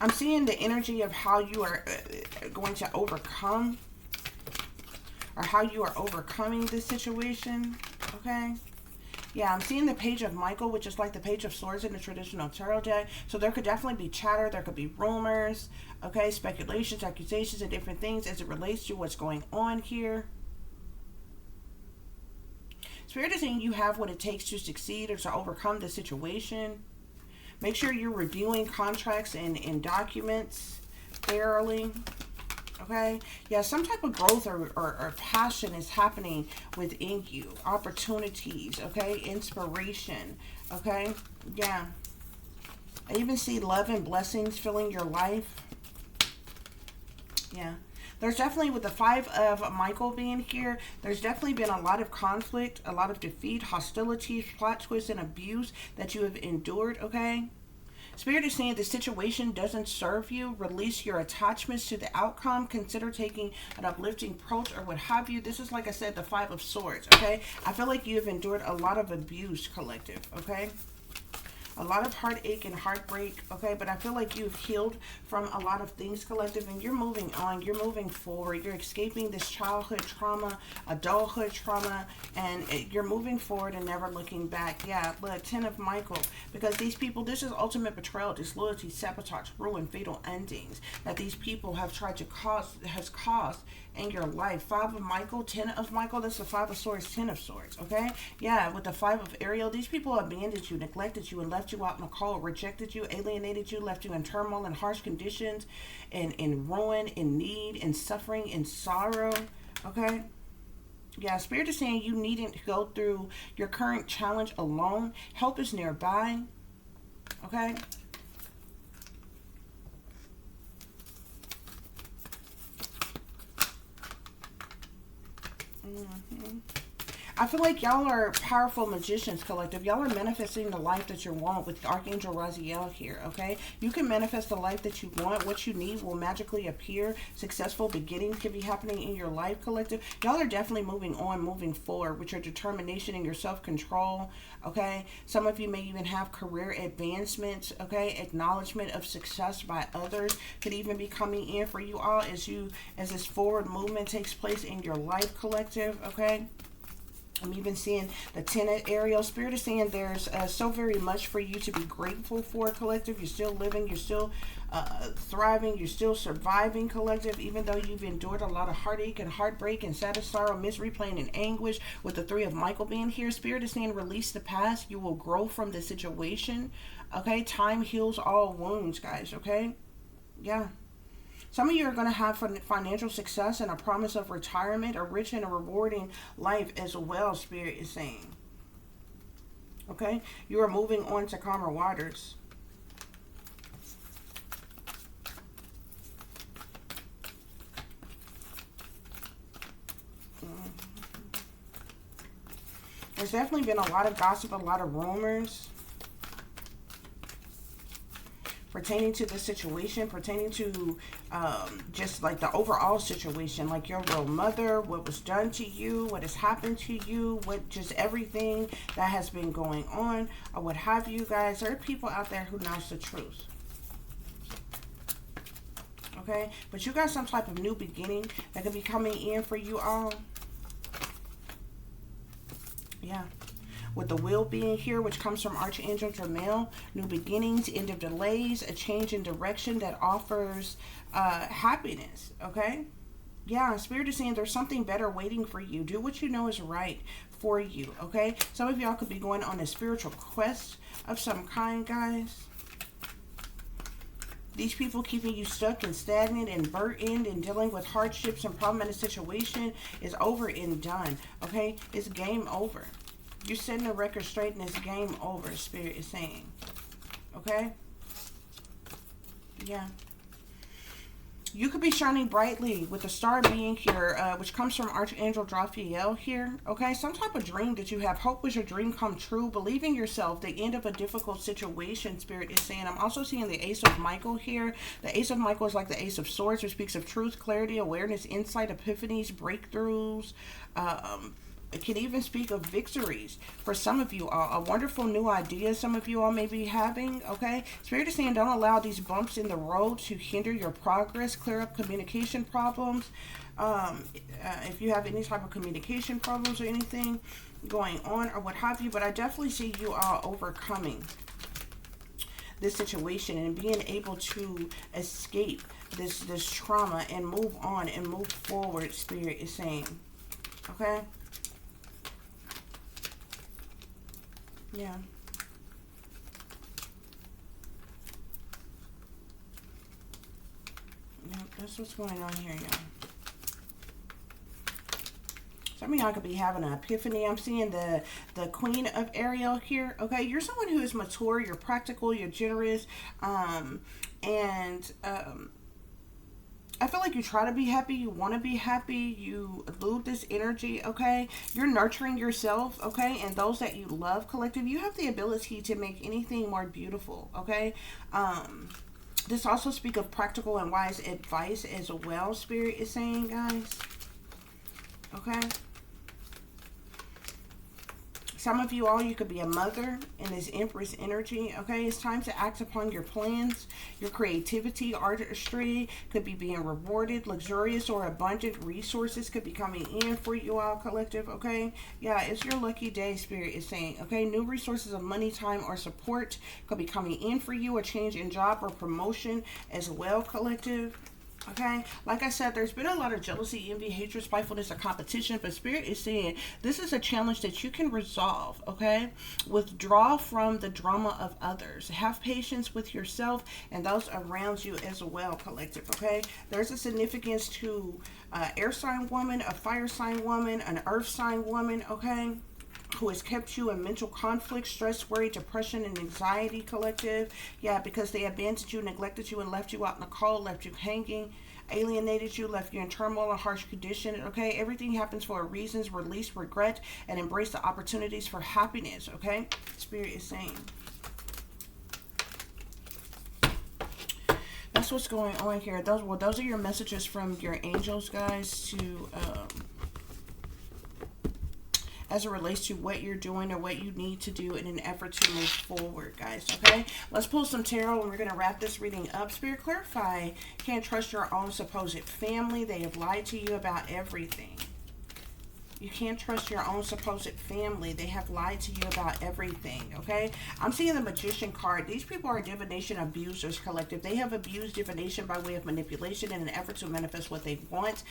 Speaker 1: I'm seeing the energy of how you are going to overcome, or how you are overcoming this situation, okay? Yeah, I'm seeing the Page of Michael, which is like the Page of Swords in the traditional tarot deck. So there could definitely be chatter, there could be rumors, okay, speculations, accusations, and different things as it relates to what's going on here. Spirit is saying you have what it takes to succeed or to overcome the situation. Make sure you're reviewing contracts and documents thoroughly, okay? Yeah, some type of growth or passion is happening within you. Opportunities, okay? Inspiration, okay? Yeah. I even see love and blessings filling your life. Yeah. There's definitely, with the Five of Michael being here, there's definitely been a lot of conflict, a lot of defeat, hostilities, plot twists, and abuse that you have endured, okay? Spirit is saying the situation doesn't serve you. Release your attachments to the outcome. Consider taking an uplifting approach or what have you. This is, like I said, the Five of Swords, okay? I feel like you have endured a lot of abuse, collective, okay? A lot of heartache and heartbreak, okay? But I feel like you've healed from a lot of things, collective, and you're moving on. You're moving forward. You're escaping this childhood trauma, adulthood trauma, and you're moving forward and never looking back. Yeah, but 10 of Michael, because these people, this is ultimate betrayal, disloyalty, sabotage, ruin, fatal endings that these people have tried to cause, has caused in your life. 5 of Michael, 10 of Michael, that's the 5 of Swords, 10 of Swords, okay? Yeah, with the 5 of Ariel, these people abandoned you, neglected you, and left you out in the cold, rejected you, alienated you, left you in turmoil and harsh conditions, and in ruin, in need, in suffering, in sorrow, okay? Yeah, Spirit is saying you needn't go through your current challenge alone. Help is nearby, okay? I feel like y'all are powerful magicians, collective. Y'all are manifesting the life that you want with Archangel Raziel here, okay? You can manifest the life that you want. What you need will magically appear. Successful beginnings can be happening in your life, collective. Y'all are definitely moving on, moving forward with your determination and your self-control, okay? Some of you may even have career advancements, okay? Acknowledgement of success by others could even be coming in for you all as this forward movement takes place in your life, collective, okay? I'm even seeing the 10 of Ariel. Spirit is saying there's so very much for you to be grateful for, collective. You're still living. You're still thriving. You're still surviving, collective, even though you've endured a lot of heartache and heartbreak and sadness, sorrow, misery, pain, and anguish. With the 3 of Michael being here, Spirit is saying release the past. You will grow from the situation, okay? Time heals all wounds, guys, okay? Yeah. Some of you are going to have financial success and a promise of retirement, a rich and a rewarding life as well, Spirit is saying. Okay? You are moving on to calmer waters. There's definitely been a lot of gossip, a lot of rumors pertaining to the situation, pertaining to just like the overall situation, like your real mother, what was done to you, what has happened to you, what just everything that has been going on, or what have you guys. There are people out there who knows the truth. Okay, but you got some type of new beginning that could be coming in for you all. Yeah. With the wheel being here, which comes from Archangel Jermail, new beginnings, end of delays, a change in direction that offers happiness, okay? Yeah, Spirit is saying there's something better waiting for you. Do what you know is right for you, okay? Some of y'all could be going on a spiritual quest of some kind, guys. These people keeping you stuck and stagnant and burdened and dealing with hardships and problematic situation is over and done, okay? It's game over. You're setting the record straight and it's game over, Spirit is saying. Okay? Yeah. You could be shining brightly with the star being here, which comes from Archangel Raphael here. Okay? Some type of dream that you have. Hope was your dream come true. Believe in yourself. The end of a difficult situation, Spirit is saying. I'm also seeing the Ace of Michael here. The Ace of Michael is like the Ace of Swords, which speaks of truth, clarity, awareness, insight, epiphanies, breakthroughs, it can even speak of victories for some of you all. A wonderful new idea some of you all may be having, okay? Spirit is saying don't allow these bumps in the road to hinder your progress. Clear up communication problems. If you have any type of communication problems or anything going on or what have you. But I definitely see you all overcoming this situation and being able to escape this trauma and move on and move forward, Spirit is saying. Okay? Yeah. Yep, that's what's going on here, y'all. Some of y'all could be having an epiphany. I'm seeing the Queen of Ariel here. Okay, you're someone who is mature, you're practical, you're generous, I feel like you try to be happy, you want to be happy, you elude this energy, okay? You're nurturing yourself, okay? And those that you love, collective, you have the ability to make anything more beautiful, okay? This also speaks of practical and wise advice as well, Spirit is saying, guys. Okay? Some of you all, you could be a mother in this Empress energy, okay? It's time to act upon your plans. Your creativity, artistry could be being rewarded. Luxurious or abundant resources could be coming in for you all, collective, okay? Yeah, it's your lucky day, Spirit is saying, okay? New resources of money, time, or support could be coming in for you. A change in job or promotion as well, collective. Okay, like I said, there's been a lot of jealousy, envy, hatred, spitefulness, or competition, but Spirit is saying this is a challenge that you can resolve, okay? Withdraw from the drama of others. Have patience with yourself and those around you as well, collective, okay? There's a significance to air sign woman, a fire sign woman, an earth sign woman, okay? Who has kept you in mental conflict, stress, worry, depression, and anxiety, collective. Yeah, because they abandoned you, neglected you, and left you out in the cold, left you hanging, alienated you, left you in turmoil and harsh condition, okay? Everything happens for a reason. Release regret and embrace the opportunities for happiness, okay? Spirit is saying. That's what's going on here. Those are your messages from your angels, guys, to as it relates to what you're doing or what you need to do in an effort to move forward, guys, okay? Let's pull some tarot and we're going to wrap this reading up. Spirit, clarify. Can't trust your own supposed family. They have lied to you about everything. You can't trust your own supposed family. They have lied to you about everything, okay? I'm seeing the Magician card. These people are divination abusers, collective. They have abused divination by way of manipulation in an effort to manifest what they want.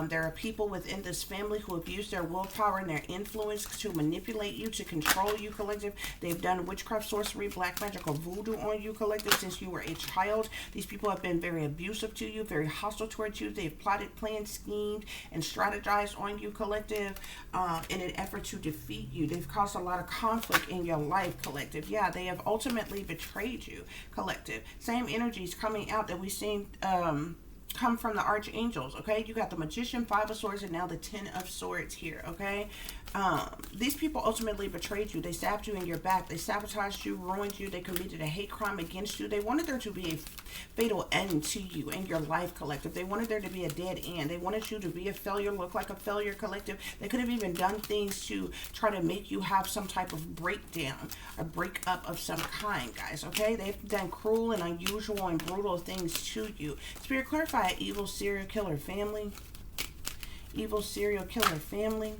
Speaker 1: There are people within this family who abuse their willpower and their influence to manipulate you, to control you, collective. They've done witchcraft, sorcery, black magic, or voodoo on you, collective, since you were a child. These people have been very abusive to you, very hostile towards you. They've plotted, planned, schemed, and strategized on you, collective. In an effort to defeat you. They've caused a lot of conflict in your life, collective. Yeah, they have ultimately betrayed you, collective. Same energies coming out that we've seen come from the archangels, okay? You got the Magician, Five of Swords, and now the Ten of Swords here, okay? These people ultimately betrayed you. They stabbed you in your back. They sabotaged you, ruined you. They committed a hate crime against you. They wanted there to be a fatal end to you in your life, collective. They wanted there to be a dead end. They wanted you to be a failure, look like a failure, collective. They could have even done things to try to make you have some type of breakdown, a breakup of some kind, guys, okay? They've done cruel and unusual and brutal things to you. Spirit, clarify evil serial killer family. Evil serial killer family.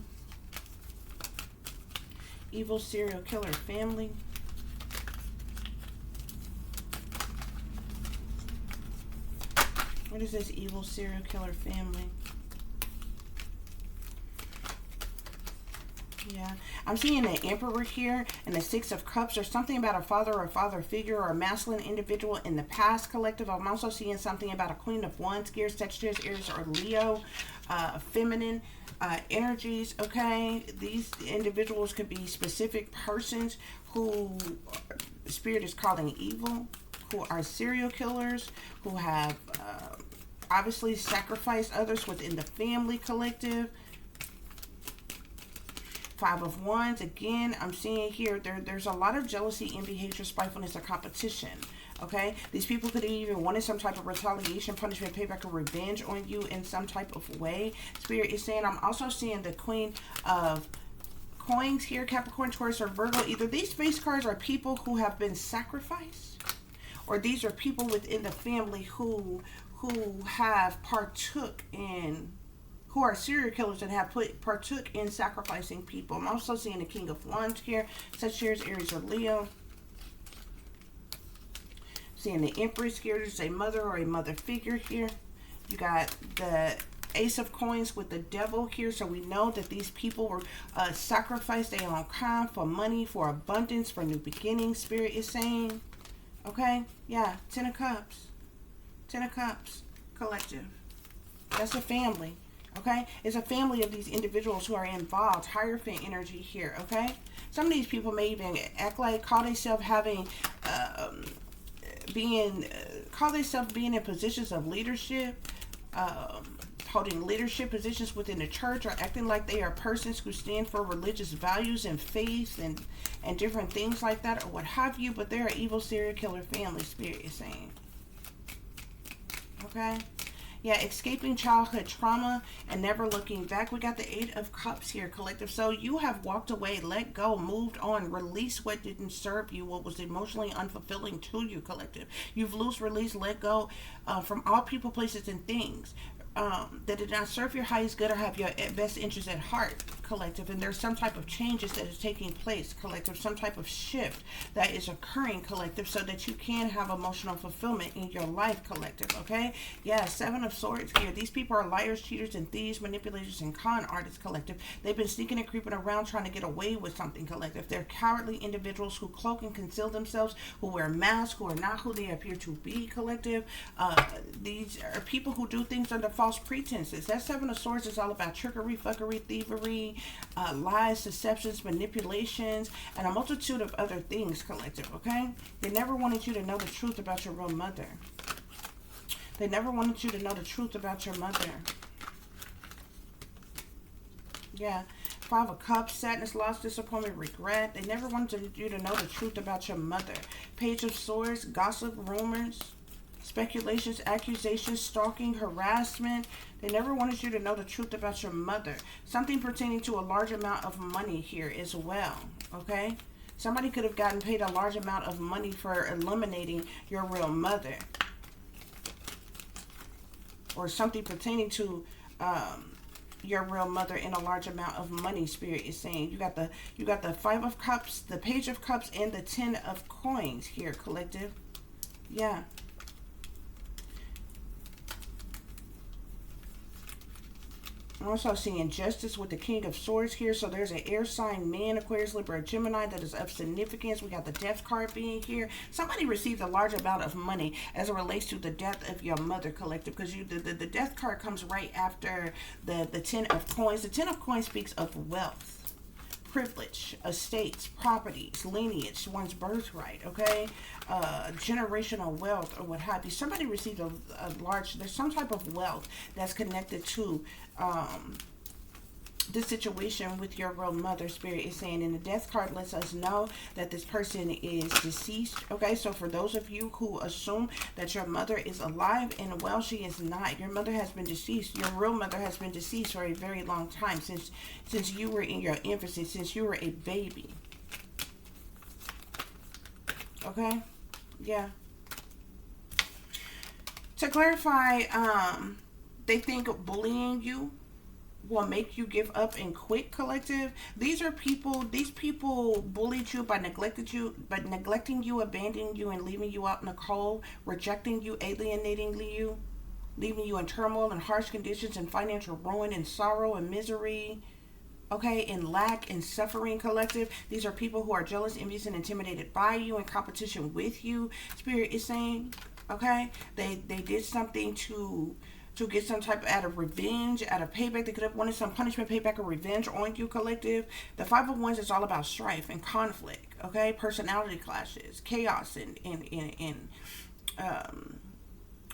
Speaker 1: Evil serial killer family. What is this evil serial killer family? Yeah, I'm seeing the Emperor here and the Six of Cups. There's something about a father or father figure or a masculine individual in the past, collective. I'm also seeing something about a Queen of Wands here, Sagittarius, Aries, or Leo, feminine energies, okay? These individuals could be specific persons who Spirit is calling evil, who are serial killers, who have obviously sacrificed others within the family, collective. Five of Wands, again, I'm seeing here, there's a lot of jealousy, envy, hatred, spitefulness, or competition, okay? These people could have even wanted some type of retaliation, punishment, payback, or revenge on you in some type of way. Spirit is saying, I'm also seeing the Queen of Coins here, Capricorn, Taurus, or Virgo. Either these face cards are people who have been sacrificed, or these are people within the family who have partook in, who are serial killers and have partook in sacrificing people. I'm also seeing the King of Wands here, Sagittarius, Aries, or Leo. Seeing the Empress here, there's a mother or a mother figure here. You got the Ace of Coins with the Devil here, so we know that these people were sacrificed their own kind for money, for abundance, for new beginnings, Spirit is saying. Okay, yeah, Ten of Cups. Ten of Cups, collective. That's a family. Okay, it's a family of these individuals who are involved. Hierophant energy here. Okay, some of these people may even act like, call themselves having, being in positions of leadership, holding leadership positions within the church, or acting like they are persons who stand for religious values and faith and different things like that, or what have you. But they're an evil serial killer family, Spirit is saying. Okay. Yeah, escaping childhood trauma and never looking back. We got the Eight of Cups here, collective. So you have walked away, let go, moved on, released what didn't serve you, what was emotionally unfulfilling to you, collective. You've loose, released, let go from all people, places, and things that did not serve your highest good or have your best interest at heart, collective. And there's some type of changes that is taking place, collective. Some type of shift that is occurring, collective, so that you can have emotional fulfillment in your life, collective. Okay? Yeah, Seven of Swords here. These people are liars, cheaters, and thieves, manipulators, and con artists, collective. They've been sneaking and creeping around trying to get away with something, collective. They're cowardly individuals who cloak and conceal themselves, who wear masks, who are not who they appear to be, collective. These are people who do things under false pretenses. That Seven of Swords is all about trickery, fuckery, thievery, lies, deceptions, manipulations, and a multitude of other things, collective, okay? They never wanted you to know the truth about your real mother. They never wanted you to know the truth about your mother. Yeah. Five of Cups, sadness, loss, disappointment, regret. They never wanted you to know the truth about your mother. Page of Swords, gossip, rumors, speculations, accusations, stalking, harassment. They never wanted you to know the truth about your mother. Something pertaining to a large amount of money here as well, okay? Somebody could have gotten paid a large amount of money for eliminating your real mother. Or something pertaining to your real mother in a large amount of money, Spirit is saying. You got the Five of Cups, the Page of Cups, and the Ten of Coins here, collective. Yeah. I'm also seeing justice with the King of Swords here. So there's an air sign, man, Aquarius, Libra, Gemini that is of significance. We got the Death card being here. Somebody received a large amount of money as it relates to the death of your mother, collective, because the Death card comes right after the Ten of Coins. The Ten of Coins speaks of wealth, privilege, estates, properties, lineage, one's birthright, okay? Generational wealth or what have you. Somebody received a large, there's some type of wealth that's connected to this situation with your real mother, Spirit is saying. And the Death card lets us know that this person is deceased, okay? So for those of you who assume that your mother is alive and well, she is not. Your mother has been deceased. Your real mother has been deceased for a very long time, since you were in your infancy, since you were a baby, okay? Yeah. To clarify, they think bullying you will make you give up and quit, collective. These people bullied you by neglecting you, abandoning you, and leaving you out in the cold, rejecting you, alienating you, leaving you in turmoil and harsh conditions and financial ruin and sorrow and misery, okay, in lack and suffering, collective. These are people who are jealous, envious, and intimidated by you, in competition with you, Spirit is saying, okay? They did something to get some type out of revenge, out of payback. They could have wanted some punishment, payback, or revenge on you, collective. The Five of Wands is all about strife and conflict, okay? Personality clashes, chaos, and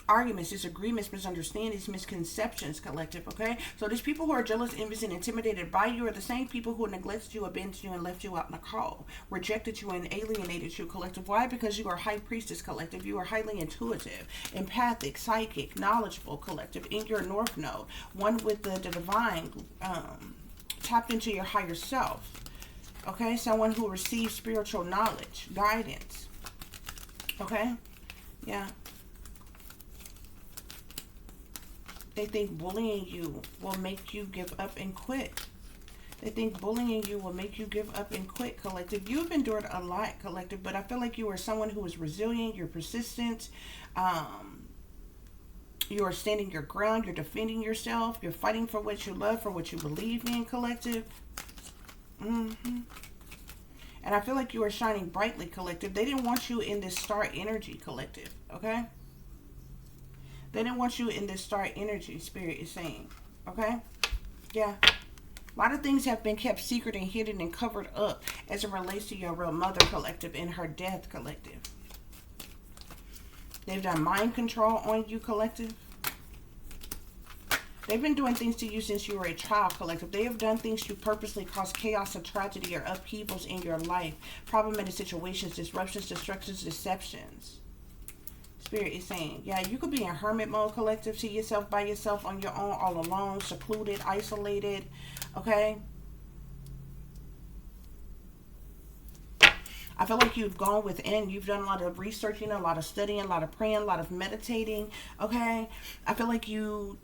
Speaker 1: arguments, disagreements, misunderstandings, misconceptions, collective, okay? So these people who are jealous, envious, and intimidated by you are the same people who neglected you, abandoned you, and left you out in the cold, rejected you, and alienated you, collective. Why? Because you are High Priestess, collective. You are highly intuitive, empathic, psychic, knowledgeable, collective, in your North Node, one with the divine, tapped into your higher self, okay? Someone who receives spiritual knowledge, guidance, okay? Yeah. They think bullying you will make you give up and quit. They think bullying you will make you give up and quit, collective. You've endured a lot, collective, but I feel like you are someone who is resilient, you're persistent, you are standing your ground, you're defending yourself, you're fighting for what you love, for what you believe in, collective. And I feel like you are shining brightly, collective. They didn't want you in this star energy, collective, okay? They didn't want you in this star energy, Spirit is saying, okay? Yeah. A lot of things have been kept secret and hidden and covered up as it relates to your real mother, collective, and her death, collective. They've done mind control on you, collective. They've been doing things to you since you were a child, collective. They have done things to purposely cause chaos or tragedy or upheavals in your life. Problematic situations, disruptions, destructions, deceptions. Spirit is saying, yeah, you could be in hermit mode, collective, to yourself, by yourself, on your own, all alone, secluded, isolated, okay? I feel like you've gone within. You've done a lot of researching, a lot of studying, a lot of praying, a lot of meditating, okay? I feel like you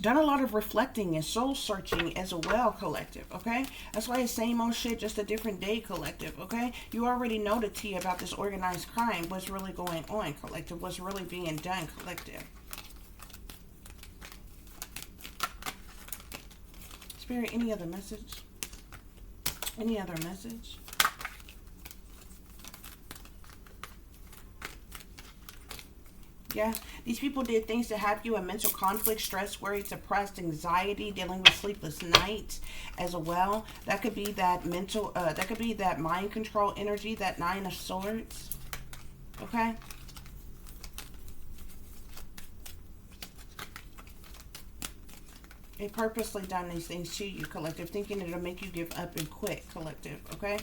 Speaker 1: done a lot of reflecting and soul searching as well, collective, okay? That's why it's same old shit, just a different day, collective, okay? You already know the tea about this organized crime, what's really going on, collective, what's really being done, collective. Spirit, any other message? Any other message? Yeah, these people did things to have you in mental conflict, stress, worry, depressed, anxiety, dealing with sleepless nights as well. That could be that mental, that could be that mind control energy, that 9 of Swords. Okay? They purposely done these things to you, collective, thinking it'll make you give up and quit, collective, okay?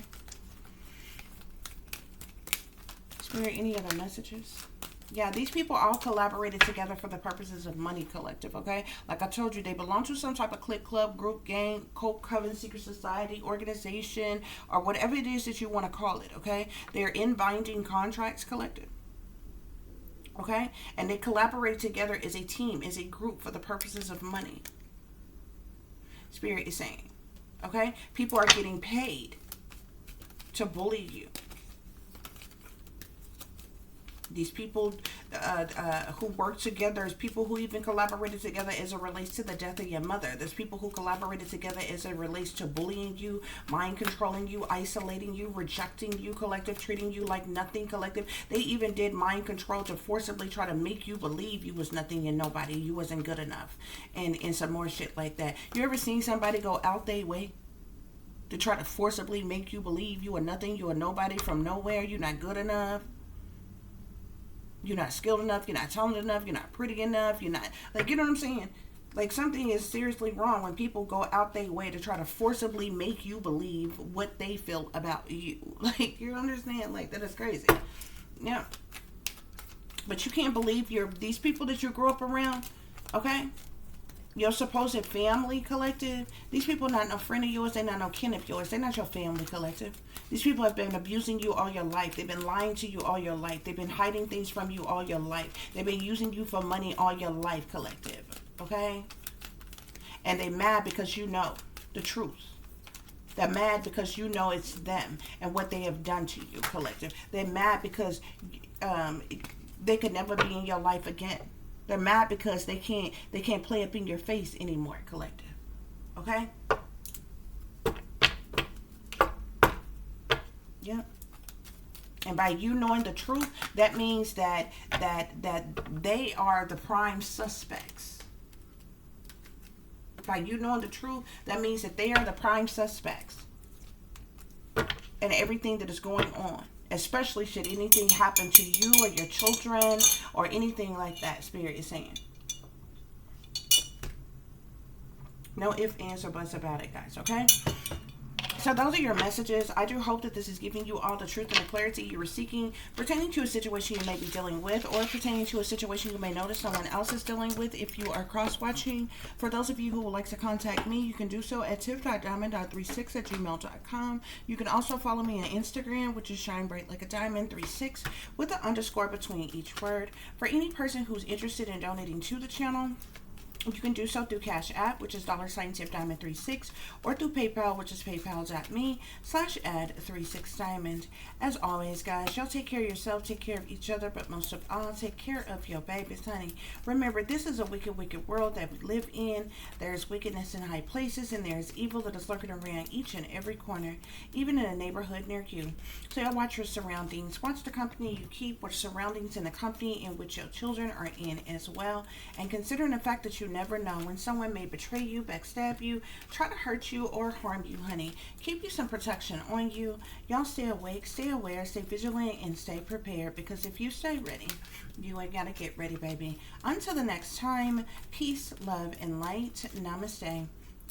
Speaker 1: Spirit, any other messages? Yeah, these people all collaborated together for the purposes of money, collective, okay? Like I told you, they belong to some type of clique, club, group, gang, cult, coven, secret society, organization, or whatever it is that you want to call it, okay? They're in binding contracts, collective. Okay? And they collaborate together as a team, as a group for the purposes of money. Spirit is saying, okay? People are getting paid to bully you. These people who work together, as people who even collaborated together as it relates to the death of your mother. There's people who collaborated together as it relates to bullying you, mind controlling you, isolating you, rejecting you, collective, treating you like nothing, collective. They even did mind control to forcibly try to make you believe you was nothing and nobody, you wasn't good enough, and some more shit like that. You ever seen somebody go out their way to try to forcibly make you believe you are nothing, you are nobody from nowhere, you're not good enough? You're not skilled enough, you're not talented enough, you're not pretty enough, you're not, like, you know what I'm saying? Like, something is seriously wrong when people go out their way to try to forcibly make you believe what they feel about you. Like, you understand? Like, that is crazy. Yeah. But you can't believe these people that you grew up around, okay? Your supposed family, collective. These people not no friend of yours. They're not no kin of yours. They're not your family, collective. These people have been abusing you all your life. They've been lying to you all your life. They've been hiding things from you all your life. They've been using you for money all your life, collective. Okay? And they're mad because you know the truth. They're mad because you know it's them and what they have done to you, collective. They're mad because they could never be in your life again. They're mad because they can't play up in your face anymore, collective. Okay? Yeah. And by you knowing the truth, that means that they are the prime suspects. By you knowing the truth, that means that they are the prime suspects in everything that is going on. Especially should anything happen to you or your children or anything like that, Spirit is saying. No ifs, ands, or buts about it, guys, okay? So those are your messages. I do hope that this is giving you all the truth and the clarity you were seeking pertaining to a situation you may be dealing with or pertaining to a situation you may notice someone else is dealing with if you are cross-watching. For those of you who would like to contact me, you can do so at tiff.diamond.36@gmail.com. You can also follow me on Instagram, which is shinebrightlikeadiamond36 with an underscore between each word. For any person who's interested in donating to the channel, you can do so through CASHAPP, which is $tiffdiamond36, or through PayPal, which is paypal.me/add36diamond. As always, guys, y'all take care of yourself, take care of each other, but most of all, take care of your babies, honey. Remember, this is a wicked, wicked world that we live in. There's wickedness in high places, and there's evil that is lurking around each and every corner, even in a neighborhood near you. So y'all watch your surroundings. Watch the company you keep, watch surroundings in the company in which your children are in as well. And considering the fact that you never know when someone may betray you, backstab you, try to hurt you, or harm you, honey. Keep you some protection on you. Y'all stay awake, stay aware, stay vigilant, and stay prepared, because if you stay ready, you ain't gotta get ready, baby. Until the next time, peace, love, and light. Namaste.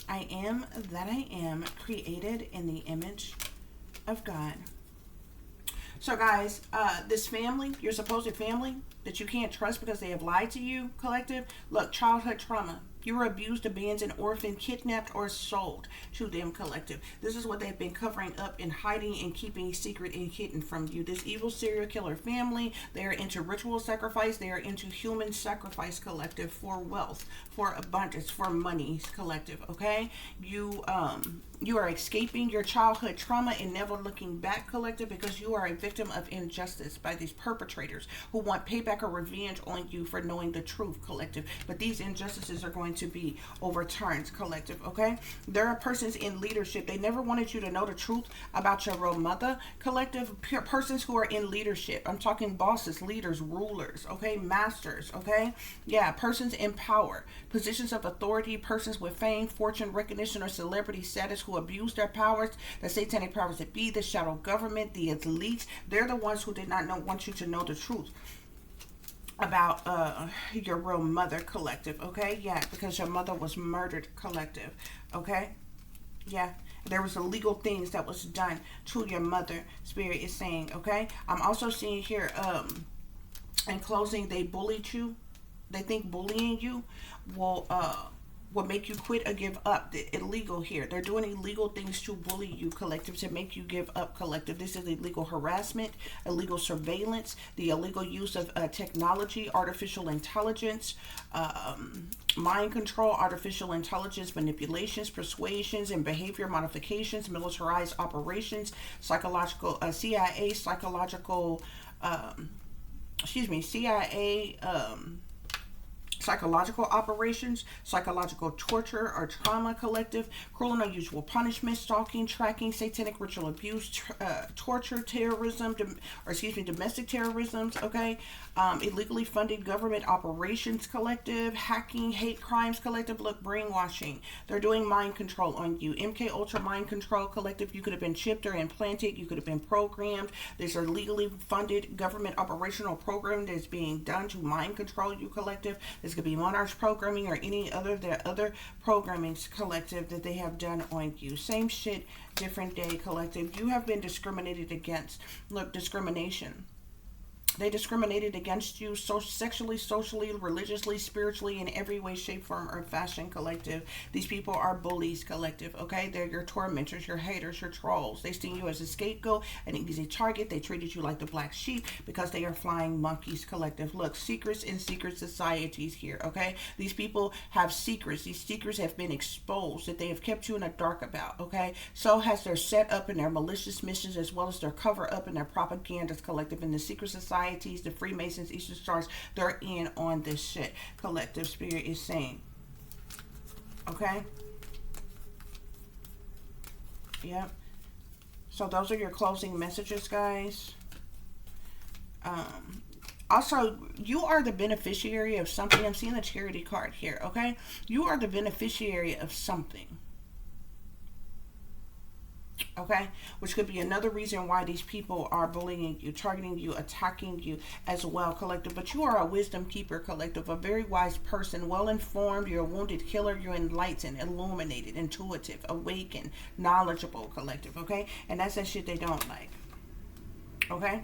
Speaker 1: I am that I am, created in the image of God. So guys, this family, your supposed family that you can't trust because they have lied to you, collective, look, childhood trauma. You were abused, abandoned, orphaned, kidnapped, or sold to them, collective. This is what they've been covering up and hiding and keeping secret and hidden from you. This evil serial killer family, they are into ritual sacrifice. They are into human sacrifice, collective, for wealth, for abundance, for money, collective, okay? You are escaping your childhood trauma and never looking back, collective, because you are a victim of injustice by these perpetrators who want payback or revenge on you for knowing the truth, collective. But these injustices are going to be overturned, collective, okay? There are persons in leadership. They never wanted you to know the truth about your real mother, collective. Persons who are in leadership. I'm talking bosses, leaders, rulers, okay? Masters, okay? Yeah, persons in power, positions of authority, persons with fame, fortune, recognition, or celebrity status who abuse their powers, the satanic powers that be, the shadow government, the elites. They're the ones who did not want you to know the truth about your real mother, collective, okay? Yeah, because your mother was murdered, collective, okay? Yeah, there was illegal things that was done to your mother, spirit is saying, okay? I'm also seeing here, in closing, they bullied you. They think bullying you will make you quit or give up. Illegal here. They're doing illegal things to bully you, collective, to make you give up, collective. This is illegal harassment, illegal surveillance, the illegal use of technology, artificial intelligence, mind control, artificial intelligence, manipulations, persuasions, and behavior modifications, militarized operations, psychological, CIA, psychological, CIA, psychological operations, psychological torture or trauma, collective, cruel and unusual punishment, stalking, tracking, satanic ritual abuse, torture, terrorism, domestic terrorism, okay, illegally funded government operations, collective, hacking, hate crimes, collective, look, brainwashing. They're doing mind control on you. MK Ultra mind control, collective. You could have been chipped or implanted. You could have been programmed. There's a legally funded government operational program that's being done to mind control you, collective. This could be Monarch's programming or any other programmings, collective, that they have done on you. Same shit, different day, collective. You have been discriminated against. Look, discrimination. They discriminated against you sexually, socially, religiously, spiritually, in every way, shape, form, or fashion, collective. These people are bullies, collective, okay? They're your tormentors, your haters, your trolls. They see you as a scapegoat, an easy target. They treated you like the black sheep because they are flying monkeys, collective. Look, secrets in secret societies here, okay? These people have secrets. These secrets have been exposed that they have kept you in the dark about, okay? So has their setup and their malicious missions as well as their cover up and their propagandas, collective, in the secret society. The Freemasons, Eastern Stars, they're in on this shit, collective, spirit is saying, okay? Yep. So those are your closing messages, guys. Also, you are the beneficiary of something. I'm seeing the charity card here, okay? You are the beneficiary of something. Okay, which could be another reason why these people are bullying you, targeting you, attacking you as well, collective. But you are a wisdom keeper, collective, a very wise person, well informed. You're a wounded healer. You're enlightened, illuminated, intuitive, awakened, knowledgeable, collective. Okay, and that's that shit they don't like. Okay,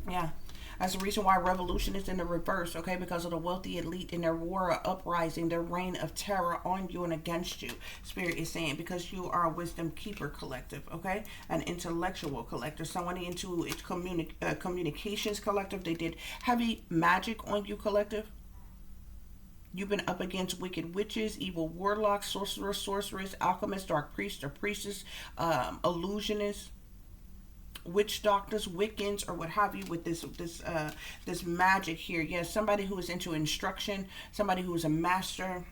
Speaker 1: yeah. That's the reason why revolution is in the reverse, okay? Because of the wealthy elite and their war uprising, their reign of terror on you and against you. Spirit is saying, because you are a wisdom keeper, collective, okay? An intellectual collector, someone into communications, collective. They did heavy magic on you, collective. You've been up against wicked witches, evil warlocks, sorcerers, sorceress, alchemists, dark priests or priestess, illusionists, witch doctors, Wiccans, or what have you, with this magic here. Yes, somebody who is into instruction, somebody who is a master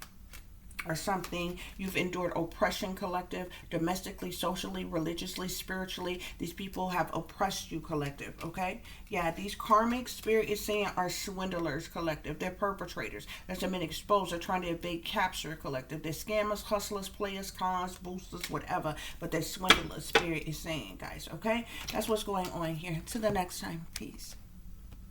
Speaker 1: or something. You've endured oppression, collective, domestically, socially, religiously, spiritually. These people have oppressed you, collective, okay? Yeah, these karmic, spirit is saying, are swindlers, collective. They're perpetrators. As they've been exposed, they're trying to evade capture, collective. They're scammers, hustlers, players, cons, boosters, whatever. But they're swindlers, spirit is saying, guys, okay? That's what's going on here. Till the next time, peace.